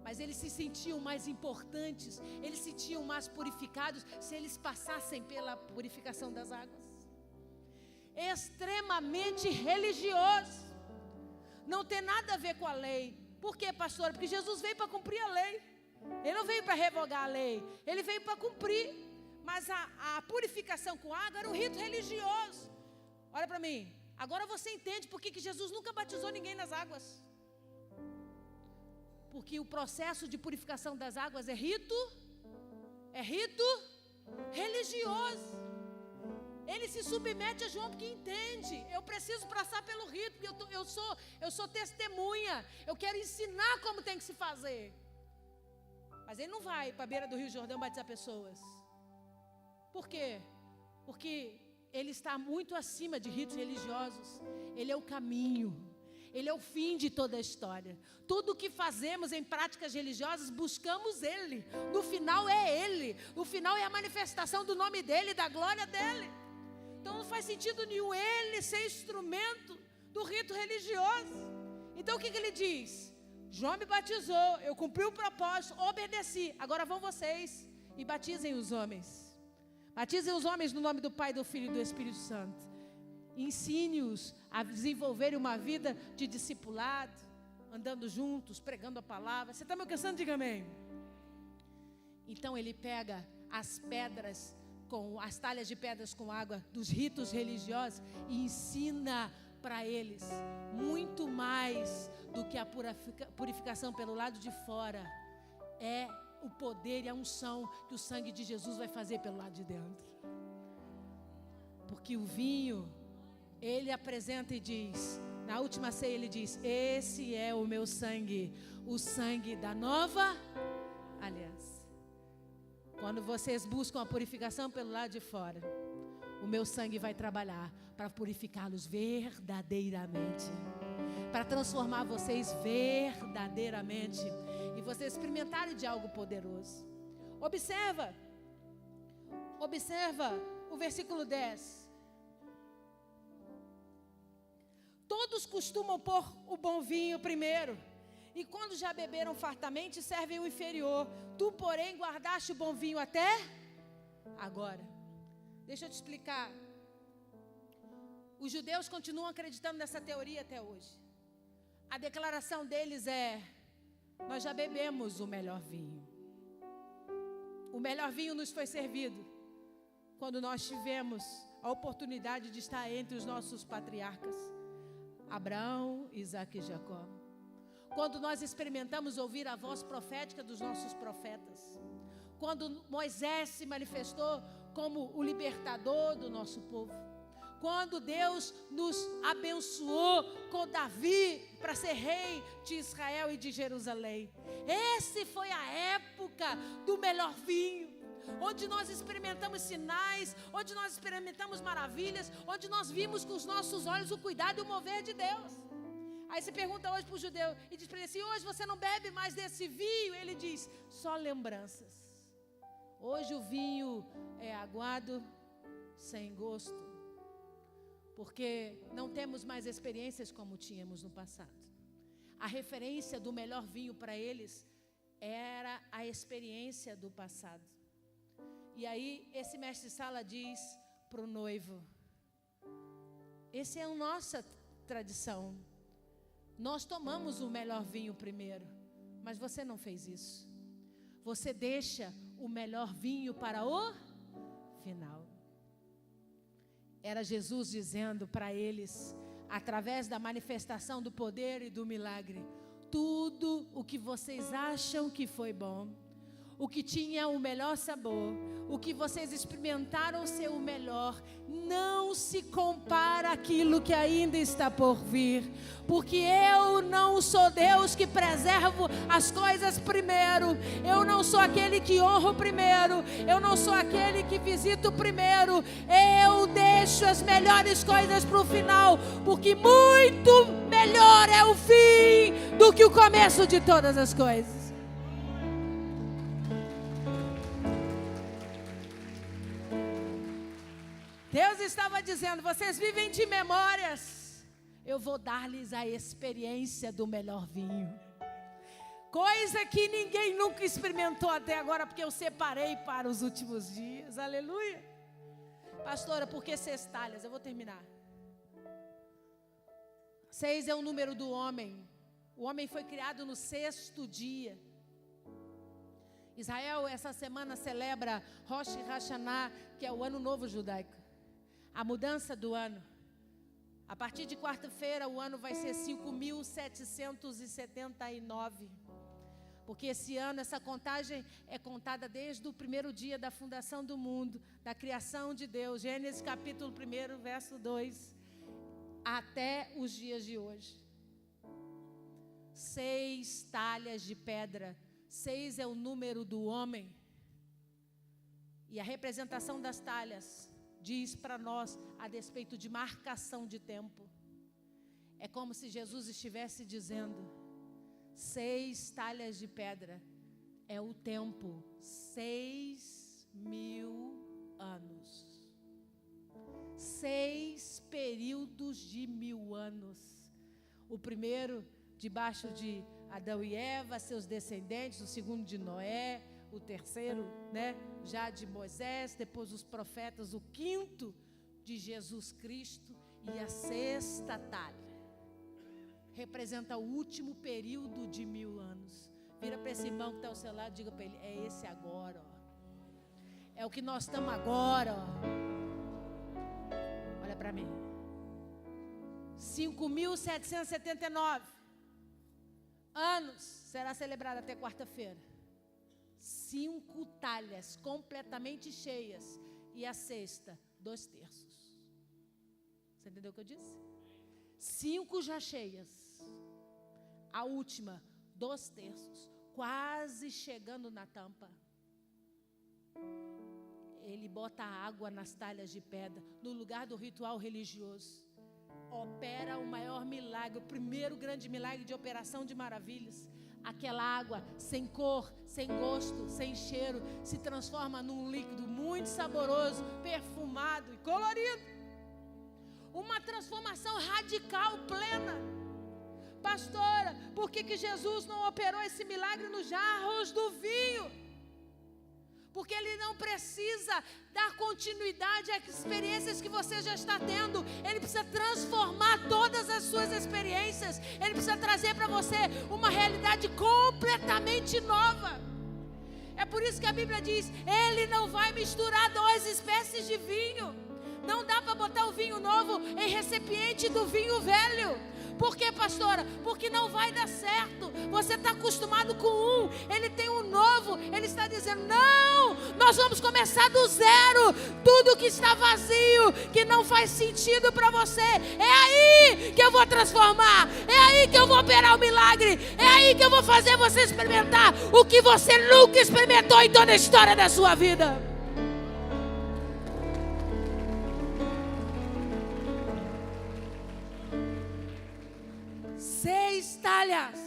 Mas eles se sentiam mais importantes, eles se sentiam mais purificados se eles passassem pela purificação das águas. Extremamente religioso. Não tem nada a ver com a lei. Por quê, pastor? Porque Jesus veio para cumprir a lei. Ele não veio para revogar a lei. Ele veio para cumprir. Mas a purificação com água era um rito religioso. Olha para mim. Agora você entende por que Jesus nunca batizou ninguém nas águas. Porque o processo de purificação das águas é rito religioso. Ele se submete a João porque entende. Eu preciso passar pelo rito, porque eu sou testemunha. Eu quero ensinar como tem que se fazer. Mas ele não vai para a beira do Rio Jordão batizar pessoas. Por quê? Porque ele está muito acima de ritos religiosos. Ele é o caminho. Ele é o fim de toda a história. Tudo o que fazemos em práticas religiosas, buscamos Ele. No final é Ele. No final é a manifestação do nome dEle, da glória dEle. Então não faz sentido nenhum Ele ser instrumento do rito religioso. Então o que Ele diz? João me batizou, eu cumpri o propósito, obedeci. Agora vão vocês e batizem os homens. Batizem os homens no nome do Pai, do Filho e do Espírito Santo. Ensine-os a desenvolverem uma vida de discipulado, andando juntos, pregando a palavra. Você está me alcançando? Diga amém. Então ele pega as pedras, as talhas de pedras com água dos ritos religiosos e ensina para eles muito mais do que a purificação pelo lado de fora. É o poder e a unção que o sangue de Jesus vai fazer pelo lado de dentro. Porque o vinho, ele apresenta e diz, na última ceia ele diz: esse é o meu sangue, o sangue da nova aliança. Quando vocês buscam a purificação pelo lado de fora, o meu sangue vai trabalhar para purificá-los verdadeiramente, para transformar vocês verdadeiramente e vocês experimentarem de algo poderoso. Observa o versículo 10. Todos costumam pôr o bom vinho primeiro, e quando já beberam fartamente, servem o inferior. Tu, porém, guardaste o bom vinho até agora. Deixa eu te explicar. Os judeus continuam acreditando nessa teoria até hoje. A declaração deles é: nós já bebemos o melhor vinho. O melhor vinho nos foi servido quando nós tivemos a oportunidade de estar entre os nossos patriarcas, Abraão, Isaque e Jacó. Quando nós experimentamos ouvir a voz profética dos nossos profetas. Quando Moisés se manifestou como o libertador do nosso povo. Quando Deus nos abençoou com Davi para ser rei de Israel e de Jerusalém. Essa foi a época do melhor vinho, onde nós experimentamos sinais, onde nós experimentamos maravilhas, onde nós vimos com os nossos olhos o cuidado e o mover de Deus. Aí você pergunta hoje para o judeu e diz para ele assim: hoje você não bebe mais desse vinho? Ele diz: só lembranças. Hoje o vinho é aguado, sem gosto, porque não temos mais experiências como tínhamos no passado. A referência do melhor vinho para eles era a experiência do passado. E aí esse mestre-sala diz para o noivo: essa é a nossa tradição. Nós tomamos o melhor vinho primeiro, mas você não fez isso. Você deixa o melhor vinho para o final. Era Jesus dizendo para eles, através da manifestação do poder e do milagre: tudo o que vocês acham que foi bom, o que tinha o melhor sabor, o que vocês experimentaram ser o melhor, não se compara àquilo que ainda está por vir. Porque eu não sou Deus que preservo as coisas primeiro. Eu não sou aquele que honro primeiro. Eu não sou aquele que visito primeiro. Eu deixo as melhores coisas para o final. Porque muito melhor é o fim do que o começo de todas as coisas. Deus estava dizendo: vocês vivem de memórias, eu vou dar-lhes a experiência do melhor vinho. Coisa que ninguém nunca experimentou até agora, porque eu separei para os últimos dias. Aleluia. Pastora, por que 6 talhas? Eu vou terminar. 6 é o número do homem. O homem foi criado no 6º dia. Israel essa semana celebra Rosh Hashanah, que é o ano novo judaico. A mudança do ano. A partir de quarta-feira o ano vai ser 5.779. Porque esse ano, essa contagem é contada desde o primeiro dia da fundação do mundo, da criação de Deus, Gênesis capítulo 1, verso 2, até os dias de hoje. 6 talhas de pedra. 6 é o número do homem. E a representação das talhas diz para nós a despeito de marcação de tempo. É como se Jesus estivesse dizendo: 6 talhas de pedra é o tempo, 6.000 anos. 6 períodos de 1000 anos. O primeiro debaixo de Adão e Eva, seus descendentes, o segundo de Noé, o terceiro, já de Moisés, depois os profetas, o quinto de Jesus Cristo, e a 6ª talha representa o último período de 1000 anos. Vira para esse irmão que está ao seu lado e diga para ele: é esse agora, ó. É o que nós estamos agora, ó. Olha para mim. 5.779 anos será celebrado até quarta-feira. 5 talhas completamente cheias. E a 6ª, 2/3. Você entendeu o que eu disse? 5 já cheias. A última, 2/3. Quase chegando na tampa. Ele bota água nas talhas de pedra. No lugar do ritual religioso. Opera o maior milagre, o primeiro grande milagre de operação de maravilhas. Aquela água sem cor, sem gosto, sem cheiro, se transforma num líquido muito saboroso, perfumado e colorido. Uma transformação radical, plena. Pastora, por que Jesus não operou esse milagre nos jarros do vinho? Porque Ele não precisa dar continuidade às experiências que você já está tendo. Ele precisa transformar todas as suas experiências. Ele precisa trazer para você uma realidade completamente nova. É por isso que a Bíblia diz: Ele não vai misturar 2 espécies de vinho. Não dá para botar o vinho novo em recipiente do vinho velho. Por quê, pastora? Porque não vai dar certo. Você está acostumado com um, ele tem um novo. Ele está dizendo: não, nós vamos começar do zero. Tudo que está vazio, que não faz sentido para você, é aí que eu vou transformar. É aí que eu vou operar o milagre. É aí que eu vou fazer você experimentar o que você nunca experimentou em toda a história da sua vida. Seis talhas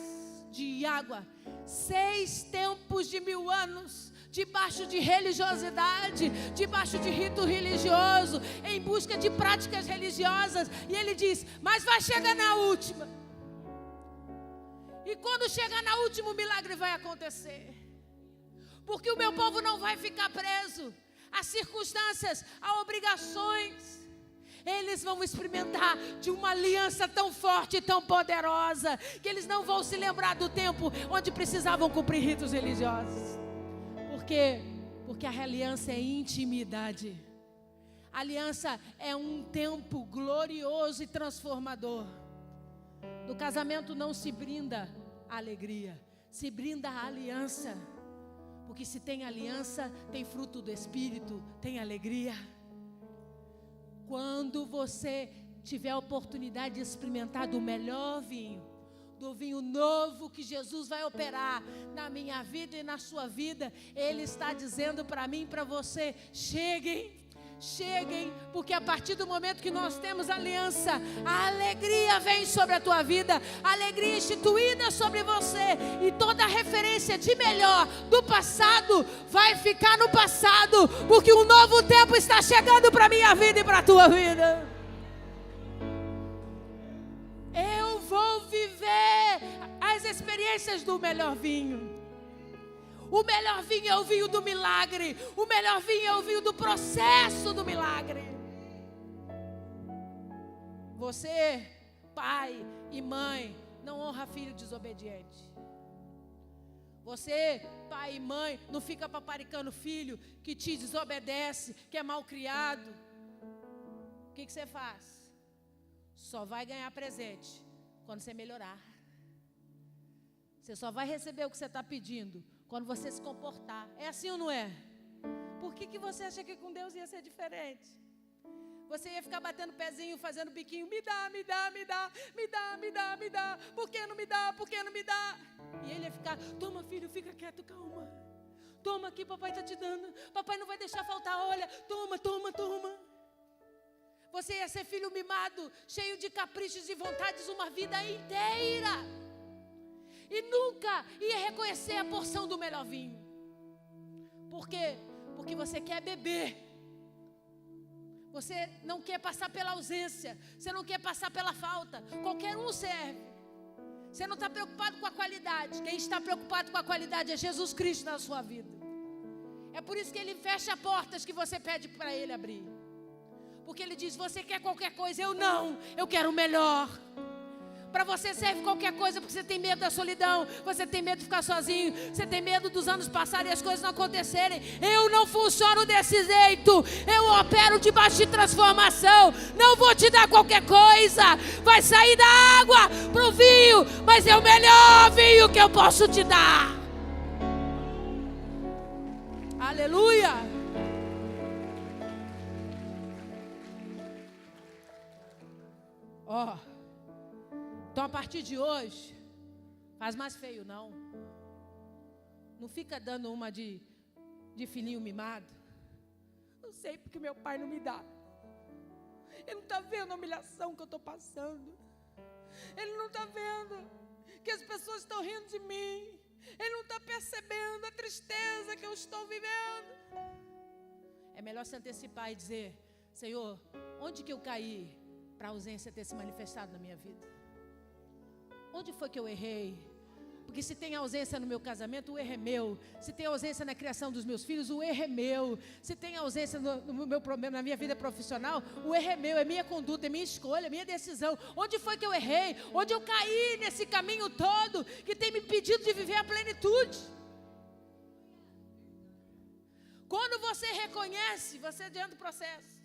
de água, 6 tempos de 1000 anos, debaixo de religiosidade, debaixo de rito religioso, em busca de práticas religiosas. E ele diz: mas vai chegar na última. E quando chegar na última, o milagre vai acontecer. Porque o meu povo não vai ficar preso a circunstâncias, a obrigações. Eles vão experimentar de uma aliança tão forte e tão poderosa, que eles não vão se lembrar do tempo onde precisavam cumprir ritos religiosos. Por quê? Porque a aliança é intimidade. A aliança é um tempo glorioso e transformador. No casamento não se brinda a alegria, se brinda a aliança. Porque se tem aliança, tem fruto do Espírito, tem alegria. Quando você tiver a oportunidade de experimentar do melhor vinho, do vinho novo que Jesus vai operar na minha vida e na sua vida, Ele está dizendo para mim e para você: cheguem, porque a partir do momento que nós temos aliança, a alegria vem sobre a tua vida, a alegria instituída sobre você, e toda referência de melhor do passado vai ficar no passado, porque um novo tempo está chegando para a minha vida e para a tua vida. Eu vou viver as experiências do melhor vinho. O melhor vinho é o vinho do milagre. O melhor vinho é o vinho do processo do milagre. Você, pai e mãe, não honra filho desobediente. Você, pai e mãe, não fica paparicando filho que te desobedece, que é mal criado. O que você faz? Só vai ganhar presente quando você melhorar. Você só vai receber o que você está pedindo quando você se comportar. É assim ou não é? Por que você acha que com Deus ia ser diferente? Você ia ficar batendo pezinho, fazendo biquinho: me dá, me dá, me dá, me dá, me dá, me dá. Por que não me dá? Por que não me dá? E ele ia ficar: toma, filho, fica quieto, calma. Toma aqui, papai está te dando. Papai não vai deixar faltar, olha. Toma, toma, toma. Você ia ser filho mimado, cheio de caprichos e vontades uma vida inteira. E nunca ia reconhecer a porção do melhor vinho. Por quê? Porque você quer beber. Você não quer passar pela ausência. Você não quer passar pela falta. Qualquer um serve. Você não está preocupado com a qualidade. Quem está preocupado com a qualidade é Jesus Cristo na sua vida. É por isso que Ele fecha portas que você pede para Ele abrir. Porque Ele diz, você quer qualquer coisa? Eu não, eu quero o melhor. Para você serve qualquer coisa porque você tem medo da solidão, você tem medo de ficar sozinho, você tem medo dos anos passarem e as coisas não acontecerem. Eu não funciono desse jeito, eu opero debaixo de transformação. Não vou te dar qualquer coisa, vai sair da água para o vinho, mas é o melhor vinho que eu posso te dar. Aleluia! Ó. Então, a partir de hoje, faz mais feio, não. Não fica dando uma de filhinho mimado. Não sei porque meu pai não me dá. Ele não está vendo a humilhação que eu estou passando. Ele não está vendo que as pessoas estão rindo de mim. Ele não está percebendo a tristeza que eu estou vivendo. É melhor se antecipar e dizer, Senhor, onde que eu caí para a ausência ter se manifestado na minha vida? Onde foi que eu errei? Porque se tem ausência no meu casamento, o erro é meu. Se tem ausência na criação dos meus filhos, o erro é meu. Se tem ausência no meu problema, na minha vida profissional, o erro é meu, é minha conduta, é minha escolha, é minha decisão. Onde foi que eu errei? Onde eu caí nesse caminho todo que tem me impedido de viver a plenitude? Quando você reconhece, você adianta o processo.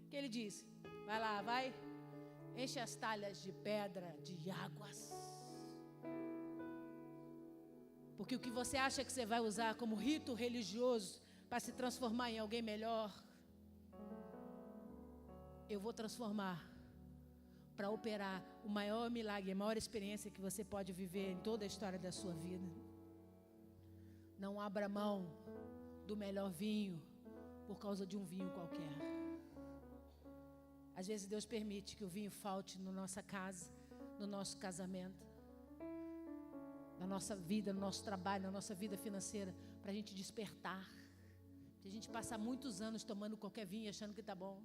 Que Ele diz, vai lá, vai. Enche as talhas de pedra, de águas. Porque o que você acha que você vai usar como rito religioso para se transformar em alguém melhor, eu vou transformar para operar o maior milagre, a maior experiência que você pode viver em toda a história da sua vida. Não abra mão do melhor vinho por causa de um vinho qualquer. Às vezes Deus permite que o vinho falte na nossa casa, no nosso casamento, na nossa vida, no nosso trabalho, na nossa vida financeira, para a gente despertar. Se a gente passar muitos anos tomando qualquer vinho achando que está bom,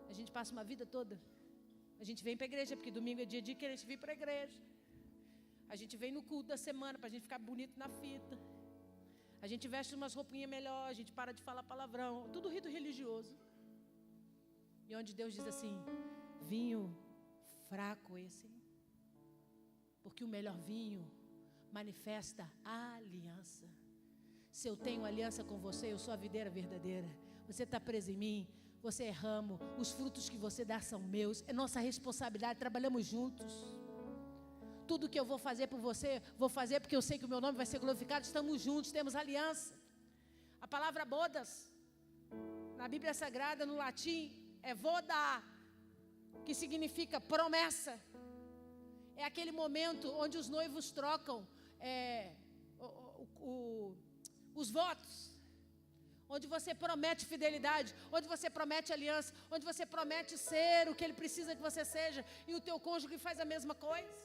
a gente passa uma vida toda. A gente vem para a igreja, porque domingo é dia de que a gente vem para a igreja. A gente vem no culto da semana para a gente ficar bonito na fita. A gente veste umas roupinhas melhor, a gente para de falar palavrão, tudo rito religioso. E onde Deus diz assim, vinho fraco esse, porque o melhor vinho manifesta a aliança. Se eu tenho aliança com você, eu sou a videira verdadeira. Você está preso em mim, você é ramo, os frutos que você dá são meus, é nossa responsabilidade, trabalhamos juntos. Tudo que eu vou fazer por você, vou fazer porque eu sei que o meu nome vai ser glorificado, estamos juntos, temos aliança. A palavra bodas, na Bíblia Sagrada, no latim, é voda, que significa promessa. É aquele momento onde os noivos trocam os votos, onde você promete fidelidade, onde você promete aliança, onde você promete ser o que Ele precisa que você seja, e o teu cônjuge faz a mesma coisa.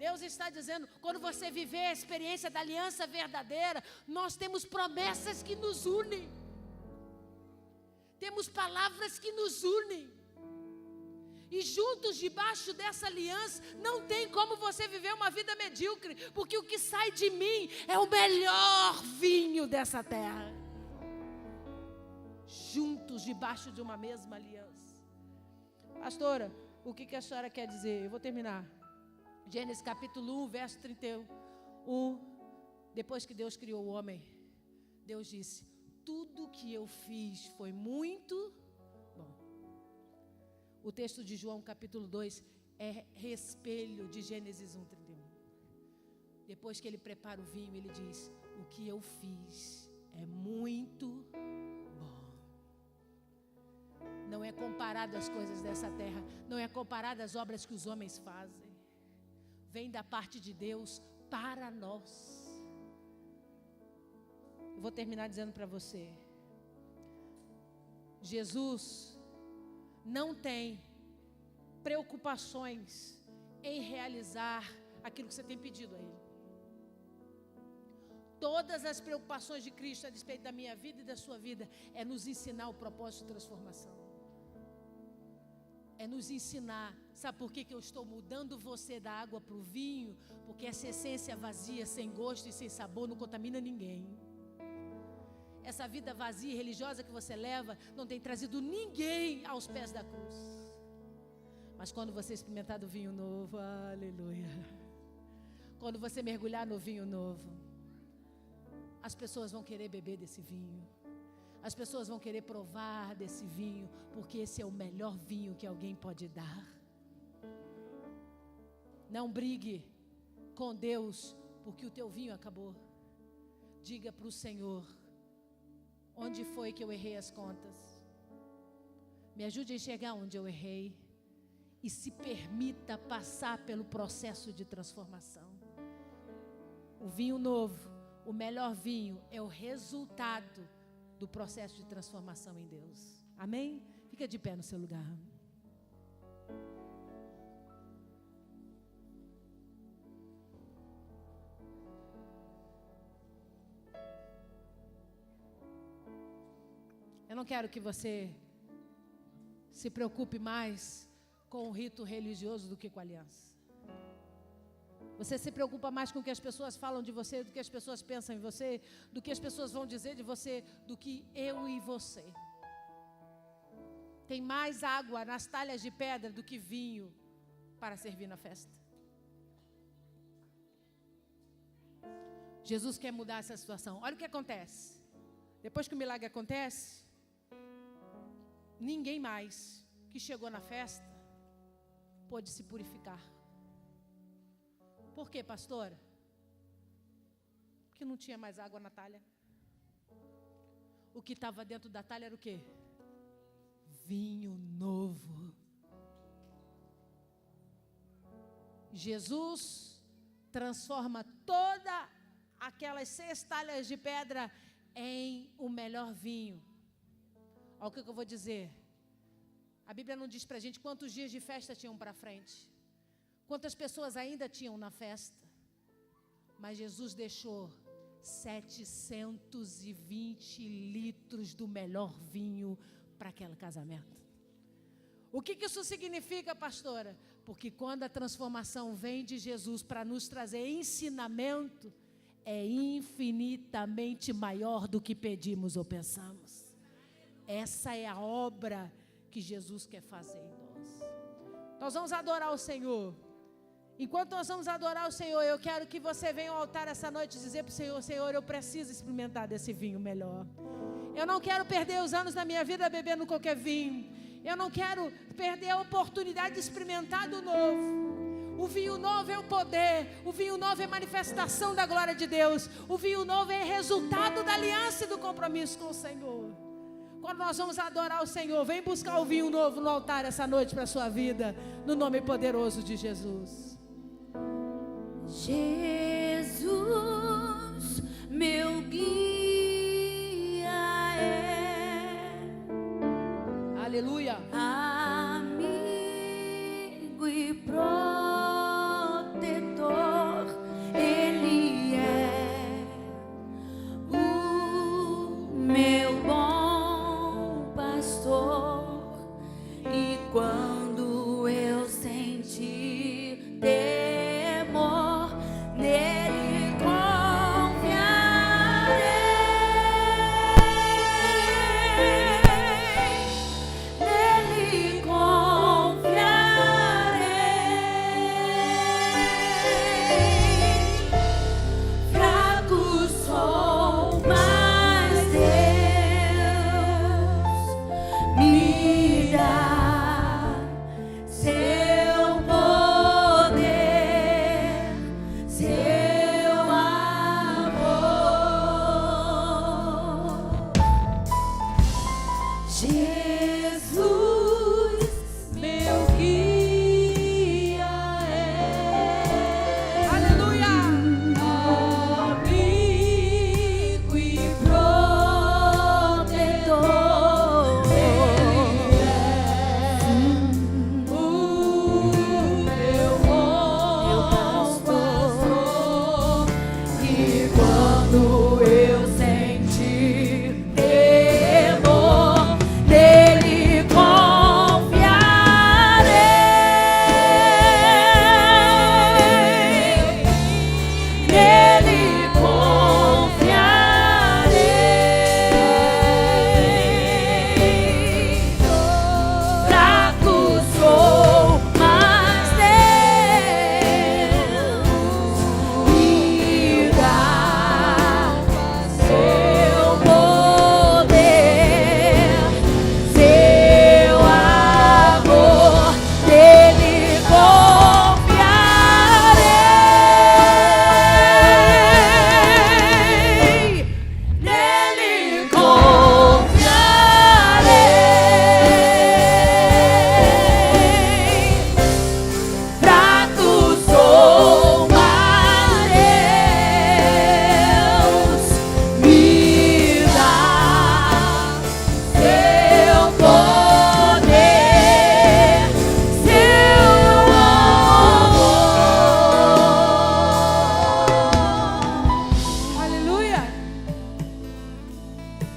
Deus está dizendo, quando você viver a experiência da aliança verdadeira, nós temos promessas que nos unem. Temos palavras que nos unem. E juntos, debaixo dessa aliança, não tem como você viver uma vida medíocre, porque o que sai de mim é o melhor vinho dessa terra. Juntos, debaixo de uma mesma aliança. Pastora, o que a senhora quer dizer? Eu vou terminar. Gênesis capítulo 1, verso 31. Depois que Deus criou o homem, Deus disse, tudo que eu fiz foi muito bom. O texto de João capítulo 2 é espelho de Gênesis 1, 31. Depois que ele prepara o vinho, ele diz, o que eu fiz é muito bom. Não é comparado às coisas dessa terra, não é comparado às obras que os homens fazem. Vem da parte de Deus para nós. vou terminar dizendo para você. Jesus não tem preocupações em realizar aquilo que você tem pedido a Ele. Todas as preocupações de Cristo a respeito da minha vida e da sua vida é nos ensinar o propósito de transformação. É nos ensinar. Sabe por que eu estou mudando você da água para o vinho? Porque essa essência vazia, sem gosto e sem sabor, não contamina ninguém. Essa vida vazia e religiosa que você leva não tem trazido ninguém aos pés da cruz. Mas quando você experimentar do vinho novo, aleluia. Quando você mergulhar no vinho novo, as pessoas vão querer beber desse vinho. As pessoas vão querer provar desse vinho, porque esse é o melhor vinho que alguém pode dar. Não brigue com Deus, porque o teu vinho acabou. Diga para o Senhor: onde foi que eu errei as contas? Me ajude a enxergar onde eu errei. E se permita passar pelo processo de transformação. O vinho novo, o melhor vinho, é o resultado do processo de transformação em Deus. Amém? Fica de pé no seu lugar. Eu não quero que você se preocupe mais com o rito religioso do que com a aliança. Você se preocupa mais com o que as pessoas falam de você, do que as pessoas pensam em você, do que as pessoas vão dizer de você, do que eu e você. Tem mais água nas talhas de pedra do que vinho para servir na festa. Jesus quer mudar essa situação. Olha o que acontece. Depois que o milagre acontece, ninguém mais que chegou na festa pôde se purificar. Por quê, pastora? Porque não tinha mais água na talha. O que estava dentro da talha era o quê? Vinho novo. Jesus transforma toda aquelas 6 talhas de pedra em o melhor vinho. Olha o que eu vou dizer. A Bíblia não diz para a gente quantos dias de festa tinham para frente. Quantas pessoas ainda tinham na festa. Mas Jesus deixou 720 litros do melhor vinho para aquele casamento. O que isso significa, pastora? Porque quando a transformação vem de Jesus para nos trazer ensinamento, é infinitamente maior do que pedimos ou pensamos. Essa é a obra que Jesus quer fazer em nós. Nós vamos adorar o Senhor. Enquanto nós vamos adorar o Senhor, eu quero que você venha ao altar essa noite e dizer para o Senhor: Senhor, eu preciso experimentar desse vinho melhor. Eu não quero perder os anos da minha vida bebendo qualquer vinho. Eu não quero perder a oportunidade de experimentar do novo. O vinho novo é o poder. O vinho novo é manifestação da glória de Deus. O vinho novo é resultado da aliança e do compromisso com o Senhor. Quando nós vamos adorar o Senhor, vem buscar o vinho novo no altar essa noite para a sua vida, no nome poderoso de Jesus. Jesus, meu guia é. Aleluia. Amigo e protetor, Ele é o meu bom pastor. E quando eu senti temor, nele confiarei.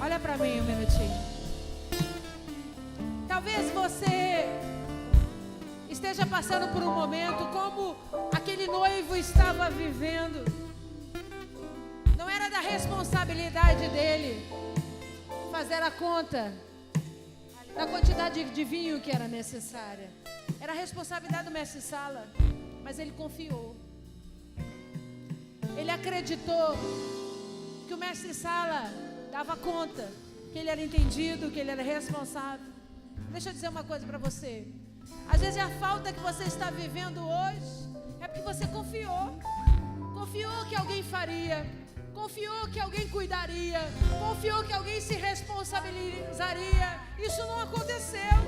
Olha para mim um minutinho. Talvez você esteja passando por um momento como aquele noivo estava vivendo. Não era da responsabilidade dele fazer a conta da quantidade de vinho que era necessária. Era a responsabilidade do mestre Sala, mas ele confiou. Ele acreditou que o mestre Sala dava conta, que ele era entendido, que ele era responsável. Deixa eu dizer uma coisa para você. Às vezes a falta que você está vivendo hoje é porque você confiou. Confiou que alguém faria, confiou que alguém cuidaria, confiou que alguém se responsabilizaria. Isso não aconteceu.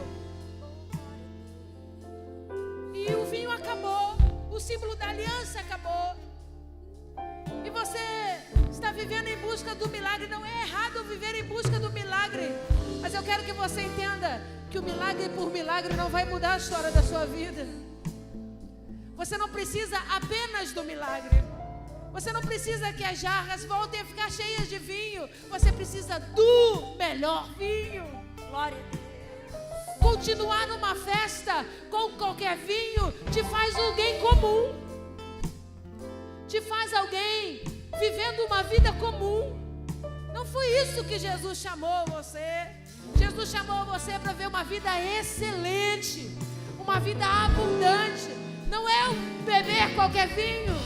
E o vinho acabou, o símbolo da aliança acabou. E você está vivendo em busca do milagre. Não é errado viver em busca do milagre, mas eu quero que você entenda que o milagre por milagre não vai mudar a história da sua vida. Você não precisa apenas do milagre. Você não precisa que as jarras voltem a ficar cheias de vinho. Você precisa do melhor vinho. Glória a Deus. Continuar numa festa com qualquer vinho te faz alguém comum. Te faz alguém vivendo uma vida comum. Não foi isso que Jesus chamou você. Jesus chamou você para ver uma vida excelente, uma vida abundante. Não é beber qualquer vinho,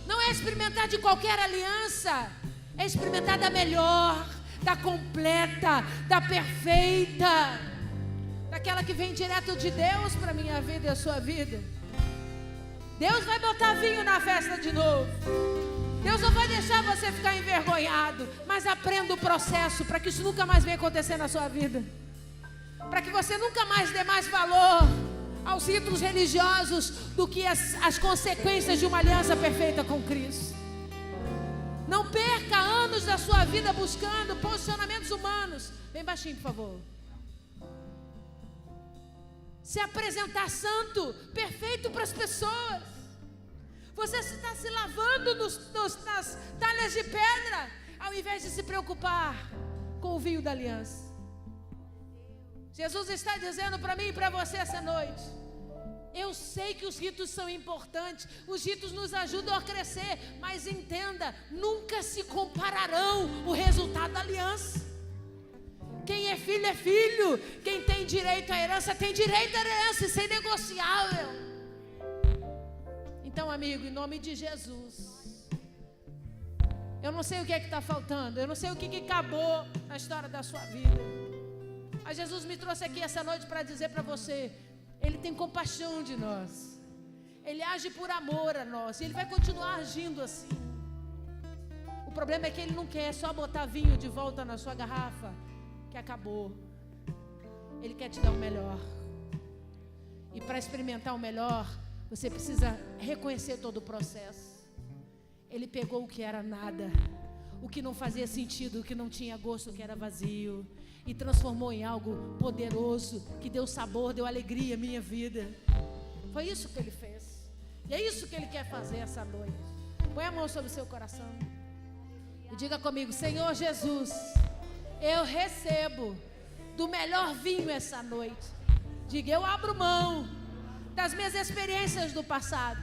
não é experimentar de qualquer aliança, é experimentar da melhor, da completa, da perfeita, daquela que vem direto de Deus para a minha vida e a sua vida. Deus vai botar vinho na festa de novo. Deus não vai deixar você ficar envergonhado, mas aprenda o processo para que isso nunca mais venha acontecer na sua vida. Para que você nunca mais dê mais valor aos ritos religiosos do que as consequências de uma aliança perfeita com Cristo. Não perca anos da sua vida buscando posicionamentos humanos. Bem baixinho, por favor. Se apresentar santo, perfeito para as pessoas. Você está se lavando nas talhas de pedra, ao invés de se preocupar com o vinho da aliança. Jesus está dizendo para mim e para você essa noite: eu sei que os ritos são importantes, os ritos nos ajudam a crescer, mas entenda, nunca se compararão o resultado da aliança. Quem é filho, quem tem direito à herança, tem direito à herança, isso é inegociável. Então, amigo, em nome de Jesus, eu não sei o que é que está faltando, eu não sei o que acabou na história da sua vida, mas Jesus me trouxe aqui essa noite para dizer para você: Ele tem compaixão de nós, Ele age por amor a nós, e Ele vai continuar agindo assim. O problema é que Ele não quer só botar vinho de volta na sua garrafa, que acabou. Ele quer te dar o melhor, e para experimentar o melhor, você precisa reconhecer todo o processo. Ele pegou o que era nada, o que não fazia sentido, o que não tinha gosto, o que era vazio, e transformou em algo poderoso, que deu sabor, deu alegria à minha vida. Foi isso que Ele fez, e é isso que Ele quer fazer essa noite. Põe a mão sobre o seu coração e diga comigo: Senhor Jesus, eu recebo do melhor vinho essa noite. Diga: eu abro mão das minhas experiências do passado,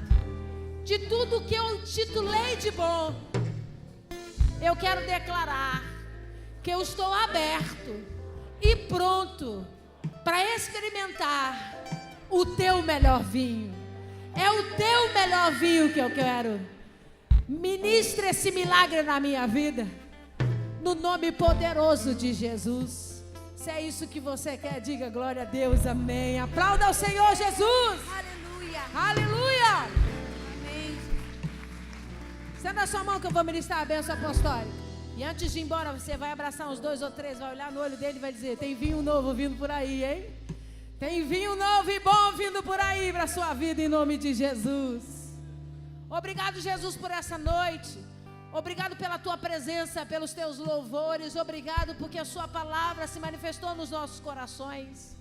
de tudo que eu titulei de bom. Eu quero declarar que eu estou aberto e pronto para experimentar o teu melhor vinho. É o teu melhor vinho que eu quero. Ministre esse milagre na minha vida, no nome poderoso de Jesus. Se é isso que você quer, diga glória a Deus, amém. Aplauda ao Senhor Jesus. Aleluia. Aleluia. Amém. Estenda a sua mão que eu vou ministrar a bênção apostólica. E antes de ir embora, você vai abraçar uns 2 ou 3, vai olhar no olho dele e vai dizer: tem vinho novo vindo por aí, hein? Tem vinho novo e bom vindo por aí para a sua vida, em nome de Jesus. Obrigado, Jesus, por essa noite. Obrigado pela tua presença, pelos teus louvores. Obrigado porque a sua palavra se manifestou nos nossos corações.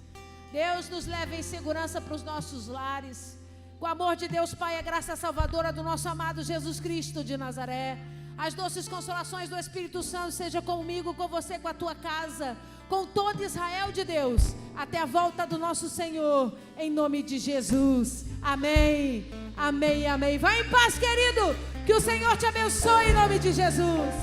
Deus, nos leva em segurança para os nossos lares. Com o amor de Deus Pai, a graça salvadora do nosso amado Jesus Cristo de Nazaré, As doces consolações do Espírito Santo seja comigo, com você, com a tua casa, com todo Israel de Deus, até a volta do nosso Senhor, em nome de Jesus. Amém, amém, amém. Vai em paz, querido, que o Senhor te abençoe em nome de Jesus.